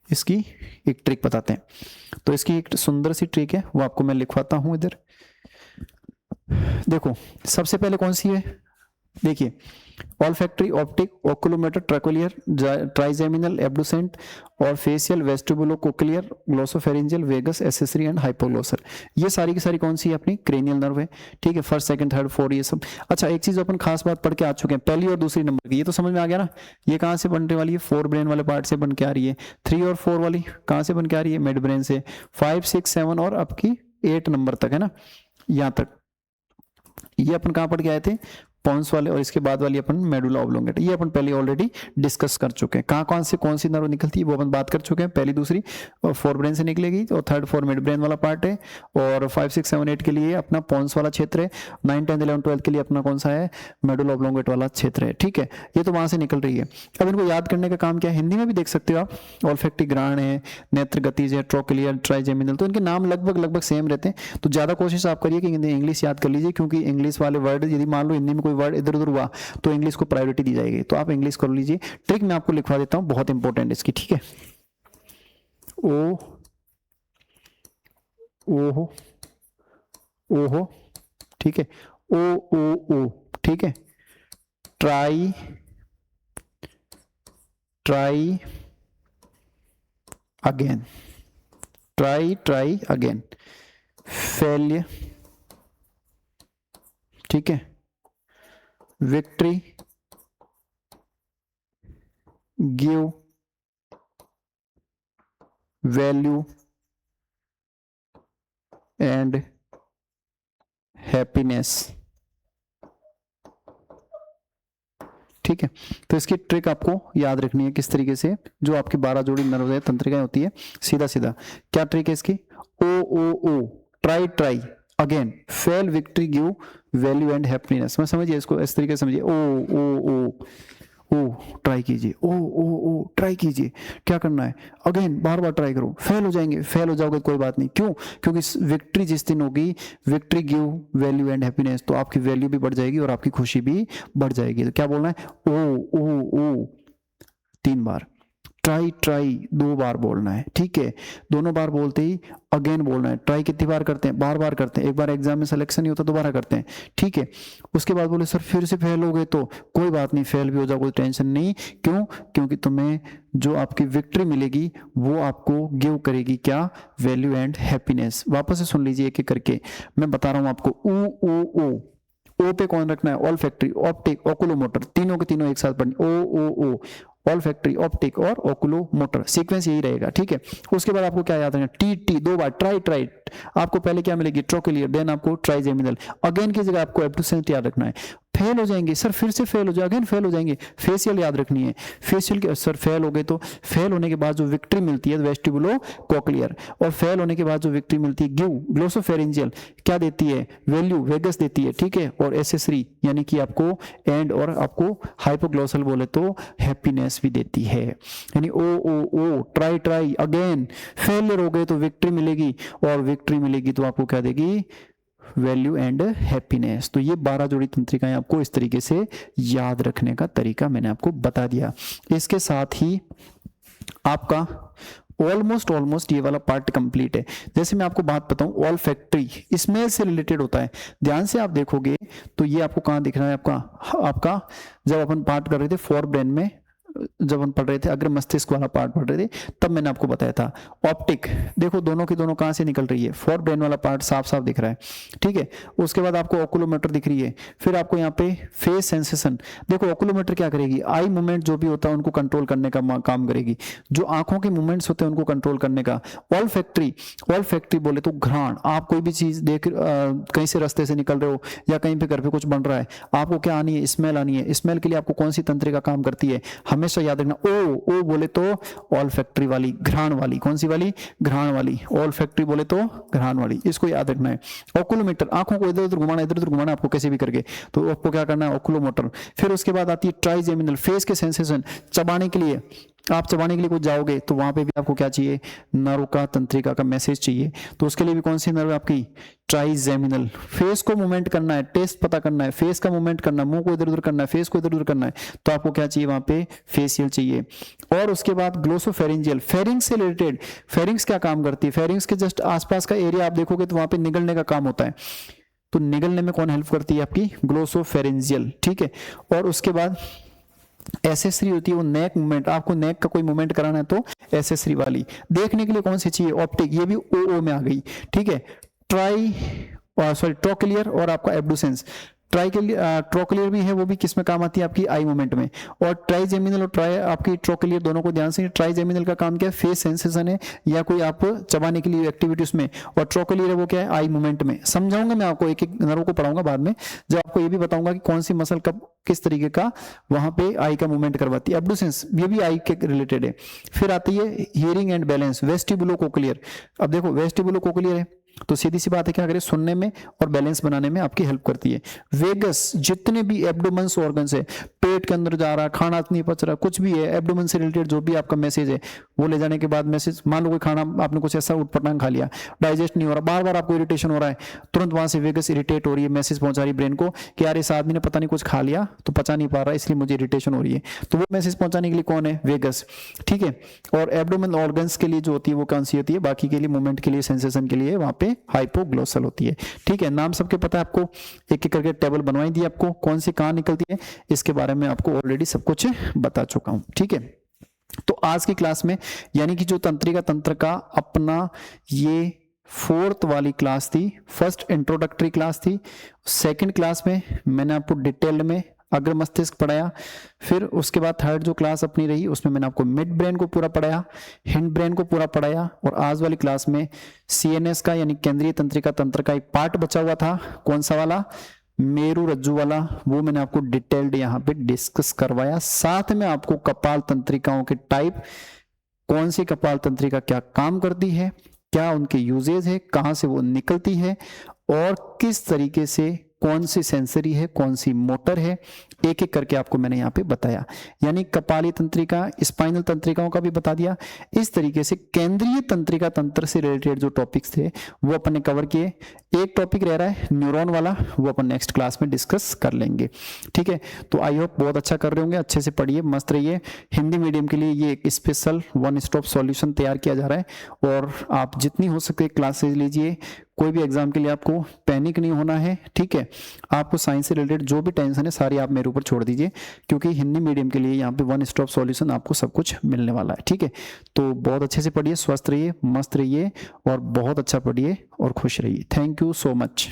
[SPEAKER 1] इसकी एक ट्रिक बताते हैं। तो इसकी एक सुंदर सी ट्रिक है, वो आपको मैं लिखवाता हूं इधर। देखो सबसे पहले कौन सी है, देखिए, olfactory, optic, oculomotor, trochlear, trigeminal, abducent और facial, vestibulo cochlear, glossopharyngeal, vagus, accessory and hypoglossal. ये सारी की सारी कौन सी है, अपनी क्रेनियल नर्व है। ठीक है, फर्स्ट सेकंड थर्ड फोर्थ ये सब। अच्छा, एक चीज अपन खास बात पढ़ के आ चुके हैं, पहली और दूसरी नंबर की, ये तो समझ में आ गया ना, ये कहां से बनने वाली है, 4 ब्रेन वाले पार्ट से बन के आ रही है। 3 और 4 वाली कहां से बन के आ रही है, मिड ब्रेन से। 5 6 7 और आपकी 8 नंबर तक है ना, यहां तक ये अपन कहां पढ़ के आए थे, पॉन्स वाले, और इसके बाद वाली अपन मेडुला ऑब्लोंगेटा, ये अपन पहले ऑलरेडी डिस्कस कर चुके हैं। कहां कौन से कौन सी नर्व निकलती है वो अपन बात कर चुके हैं, पहली दूसरी, और 4 ब्रेन से निकलेगी, और 3rd 4 मिड ब्रेन वाला पार्ट है, और 5 6 7 8 के लिए अपना पॉन्स वाला क्षेत्र है, 9 10 11 12 के लिए अपना कौन सा है, मेडुला ऑब्लोंगेटा वाला क्षेत्र है। ठीक है, ये तो वहां से निकल रही है। अब इनको याद करने का काम क्या है, हिंदी में भी देख सकते हो आप, ऑल्फैक्टरी ग्राण है, नेत्र गतिज है, ट्रोक्लियर, ट्राइजेमिनल, तो इनके नाम लगभग सेम रहते हैं। तो ज्यादा कोशिश आप करिए कि इंग्लिश याद कर लीजिए, क्योंकि इंग्लिश वाले वर्ड, यदि मान लो हिंदी में कोई वर्ड इधर उधर हुआ तो इंग्लिश को प्रायोरिटी दी जाएगी, तो आप इंग्लिश कर लीजिए। ट्रिक मैं आपको लिखवा देता हूं, बहुत इंपॉर्टेंट इसकी। ठीक है, ओ ओहो ओहो, ठीक है, ओ ओ ओ, ठीक है, try try again, try again, failure, ठीक है, victory, give, value and happiness. ठीक है, तो इसकी ट्रिक आपको याद रखनी है किस तरीके से, जो आपकी 12 जोड़ी नर्व तंत्रिकाएं होती है, सीधा सीधा क्या ट्रिक है इसकी, oh try again, fail, victory, give, value and happiness. मैं समझिए इसको इस तरीके से समझिए, ओ ट्राई कीजिए, ओ ट्राई कीजिए, क्या करना है, अगेन बार बार ट्राई करो, फेल हो जाएंगे, फेल हो जाओगे कोई बात नहीं, क्यों, क्योंकि विक्ट्री जिस दिन होगी, victory, give, value and happiness, तो आपकी वैल्यू भी बढ़ जाएगी और आपकी खुशी भी बढ़ जाएगी। तो क्या बोलना है, ओ 3 बार, ट्राई 2 बार बोलना है। ठीक है, दोनों बार बोलते ही अगेन बोलना है। ट्राई कितनी बार करते हैं, बार करते हैं, एक बार एग्जाम में सिलेक्शन नहीं होता दोबारा करते हैं। ठीक है, उसके बाद बोले सर फिर से फेल हो गए, तो कोई बात नहीं, फेल भी हो जाओ कोई टेंशन नहीं, क्यों, क्योंकि तुम्हें जो आपकी विक्ट्री मिलेगी वो आपको गिव करेगी क्या, वैल्यू एंड हैप्पीनेस। वापस से सुन लीजिए एक एक करके, मैं बता रहा हूं आपको, ओ पे कौन रखना है, ऑल्फैक्टरी, ऑप्टिक, ओकुलोमोटर, तीनों के तीनों एक साथ पढ़नी, ओ ऑल फैक्ट्री, ऑप्टिक और ओकुलोमोटर, सीक्वेंस यही रहेगा, ठीक है। उसके बाद आपको क्या याद रखना, टी 2 बार, ट्राई आपको पहले क्या मिलेगी, ट्रोक्लियर, देन आपको ट्राइजेमिनल, अगेन की जगह आपको एब्डुसेंस याद रखना है। फेल हो जाएंगे सर, फिर से फेल हो जाए, अगेन फेल हो जाएंगे, फेशियल याद रखनी है, फेशियल के सर फेल हो गए तो फेल होने के बाद जो विक्ट्री मिलती है वेस्टिबुलो कोक्लियर, और फेल होने के बाद जो विक्ट्री मिलती है ग्लोसोफेरेंजियल क्या देती है, वैल्यू वेगस देती है, ठीक है, और एसेसरी यानी कि आपको एंड और आपको हाइपोग्लोसल बोले तो हैप्पीनेस भी देती है, यानी ओ ट्राई अगेन, फेलियर हो गए तो विक्ट्री मिलेगी, और विक्ट्री मिलेगी तो आपको क्या देगी, वैल्यू एंड हैप्पीनेस। तो ये 12 जोड़ी तंत्रिकाएं आपको इस तरीके से याद रखने का तरीका मैंने आपको बता दिया। इसके साथ ही आपका ऑलमोस्ट ये वाला पार्ट कंप्लीट है। जैसे मैं आपको बात बताऊं, ऑल फैक्ट्री स्मेल से रिलेटेड होता है, ध्यान से आप देखोगे तो ये आपको कहां दिख रहा है, आपका जब अपन पार्ट कर रहे थे फोर ब्रेन में, जब हम पढ़ रहे थे अग्र मस्तिष्क वाला पार्ट पढ़ रहे थे, तब मैंने आपको बताया था। ऑप्टिक देखो दोनों की दोनों कहां से निकल रही है, फोर ब्रेन वाला पार्ट साफ साफ दिख रहा है, ठीक है। उसके बाद आपको ओकुलोमीटर दिख रही है, फिर आपको यहाँ पे फेस सेंसेशन, देखो ओकुलोमीटर क्या करेगी, आई मूवमेंट जो भी होता है उनको कंट्रोल करने का काम करेगी, जो आंखों के मूवमेंट्स होते हैं उनको कंट्रोल करने का। ऑल फैक्ट्री बोले तो घ्राण, आप कोई भी चीज देख कहीं से रास्ते से निकल रहे हो या कहीं पे घर पे कुछ बन रहा है, आपको क्या आनी है, स्मेल आनी है। स्मेल के लिए आपको कौन सी तंत्रिका काम करती है, हमेशा याद रखना, ओ बोले तो ऑल फैक्ट्री वाली, घ्राण वाली, कौन सी वाली, घ्राण वाली, ऑल फैक्ट्री बोले तो घ्राण वाली, इसको याद रखना है। ओकुलोमीटर, आंखों को इधर उधर घुमाना आपको कैसे भी करके, तो आपको क्या करना है, ओकुलोमोटर। फिर उसके बाद आती है ट्राइजेमिनल, फेस के सेंसेशन, चबाने के लिए, आप चबाने के लिए कुछ जाओगे तो वहां पे भी आपको क्या चाहिए, नर्व का, तंत्रिका का मैसेज चाहिए, तो उसके लिए भी कौन सी नर्व आपकी, ट्राइजेमिनल। फेस को मूवमेंट करना है, टेस्ट पता करना है, फेस का मूवमेंट करना है, मुंह को इधर उधर करना है, फेस को इधर उधर करना है, तो आपको क्या चाहिए वहां पे, फेशियल चाहिए। और उसके बाद ग्लोसोफेरेंजियल, फेरिंग्स से रिलेटेड, फेरिंग्स क्या काम करती है, फेरिंग्स के जस्ट आसपास का एरिया आप देखोगे तो वहां पे निगलने का काम होता है, तो निगलने में कौन हेल्प करती है आपकी, ग्लोसोफेरेंजियल, ठीक है। और उसके बाद एसेसरी होती है वो नेक मूवमेंट, आपको नेक का कोई मूवमेंट कराना है तो एसेसरी वाली। देखने के लिए कौन सी चाहिए, ऑप्टिक, ये भी ओ में आ गई, ठीक है। ट्रोक्लियर और आपका एब्डुसेंस, ट्रोक्लियर भी है, वो भी किस में काम आती है, आपकी आई मूवमेंट में। और ट्राइजेमिनल और आपकी ट्रोक्लियर दोनों को ध्यान से, ट्राइजेमिनल का काम क्या है, फेस सेंसेशन है या कोई आप चबाने के लिए एक्टिविटी उसमें, और ट्रोक्लियर है वो क्या है, आई मूवमेंट में। समझाऊंगा मैं आपको, एक एक नर्व को पढ़ाऊंगा बाद में, जब आपको ये भी बताऊंगा कि कौन सी मसल कब किस तरीके का वहां पे आई का मूवमेंट करवाती है। एब्डुसेंस ये भी आई के रिलेटेड है। फिर आती है हियरिंग एंड बैलेंस, वेस्टिबुलो कोक्लियर। अब देखो वेस्टिबुलो कोक्लियर है तो सीधी सी बात है, क्या करे, सुनने में और बैलेंस बनाने में आपकी हेल्प करती है। वेगस, जितने भी एब्डोमेंस ऑर्गन्स है, पेट के अंदर जा रहा है, खाना नहीं पच रहा, कुछ भी है, एब्डोमेन से रिलेटेड जो भी आपका मैसेज है वो ले जाने के बाद मैसेज, मान लो कोई खाना आपने कुछ ऐसा उटपटांग खा लिया, डाइजेस्ट नहीं हो रहा, बार बार आपको इरिटेशन हो रहा है, तुरंत वहां से वेगस इरिटेट हो रही है, मैसेज पहुंचा रही है ब्रेन को कि यार इस आदमी ने पता नहीं कुछ खा लिया तो पचा नहीं पा रहा, इसलिए मुझे इरिटेशन हो रही है, तो वो मैसेज पहुंचाने के लिए कौन है, वेगस, ठीक है। और एब्डोमेन ऑर्गन्स के लिए जो होती है वो कौन सी होती है, बाकी के लिए मूवमेंट के लिए, सेंसेशन के लिए वहां पे हाइपोग्लोसल होती है, ठीक है। नाम सबके पता है आपको, एक एक करके टेबल बनवाई दी आपको, कौन सी कहां निकलती है, इसके बारे में आपको ऑलरेडी सब कुछ बता चुका हूं, ठीक है। तो आज की क्लास में यानी कि जो तंत्रिका तंत्र का अपना ये फोर्थ वाली क्लास थी, फर्स्ट इंट्रोडक्टरी क्लास थी, सेकंड क्लास में मैंने आपको डिटेल में अग्र मस्तिष्क पढ़ाया, फिर उसके बाद थर्ड जो क्लास अपनी रही उसमें मैंने आपको मिड ब्रेन को पूरा पढ़ाया, हिंड ब्रेन को पूरा पढ़ाया, और आज वाली क्लास में सीएनएस का यानी केंद्रीय तंत्रिका तंत्र का एक पार्ट बचा हुआ था, कौन सा वाला, मेरु रज्जु वाला, वो मैंने आपको डिटेल्ड यहाँ पे डिस्कस करवाया। साथ में आपको कपाल तंत्रिकाओं के टाइप, कौन सी कपाल तंत्रिका क्या काम करती है, क्या उनके यूजेज है, कहां से वो निकलती है, और किस तरीके से कौन सी सेंसरी है, कौन सी मोटर है, एक एक करके आपको मैंने यहाँ पे बताया। यानी कपाली तंत्रिका, स्पाइनल तंत्रिकाओं का भी बता दिया। इस तरीके से केंद्रीय तंत्रिका तंत्र से रिलेटेड जो टॉपिक्स थे वो अपन ने कवर किए। एक टॉपिक रह रहा है न्यूरॉन वाला, वो अपन नेक्स्ट क्लास में डिस्कस कर लेंगे, ठीक है। तो आई होप बहुत अच्छा कर रहे होंगे, अच्छे से पढ़िए, मस्त रहिए। हिंदी मीडियम के लिए ये एक स्पेशल वन स्टॉप सॉल्यूशन तैयार किया जा रहा है, और आप जितनी हो सके क्लासेज लीजिए, कोई भी एग्जाम के लिए आपको पैनिक नहीं होना है, ठीक है। आपको साइंस से रिलेटेड जो भी टेंशन है सारी आप मेरे ऊपर छोड़ दीजिए, क्योंकि हिंदी मीडियम के लिए यहाँ पे वन स्टॉप सॉल्यूशन आपको सब कुछ मिलने वाला है, ठीक है। तो बहुत अच्छे से पढ़िए, स्वस्थ रहिए, मस्त रहिए, और बहुत अच्छा पढ़िए और खुश रहिए। Thank you so much.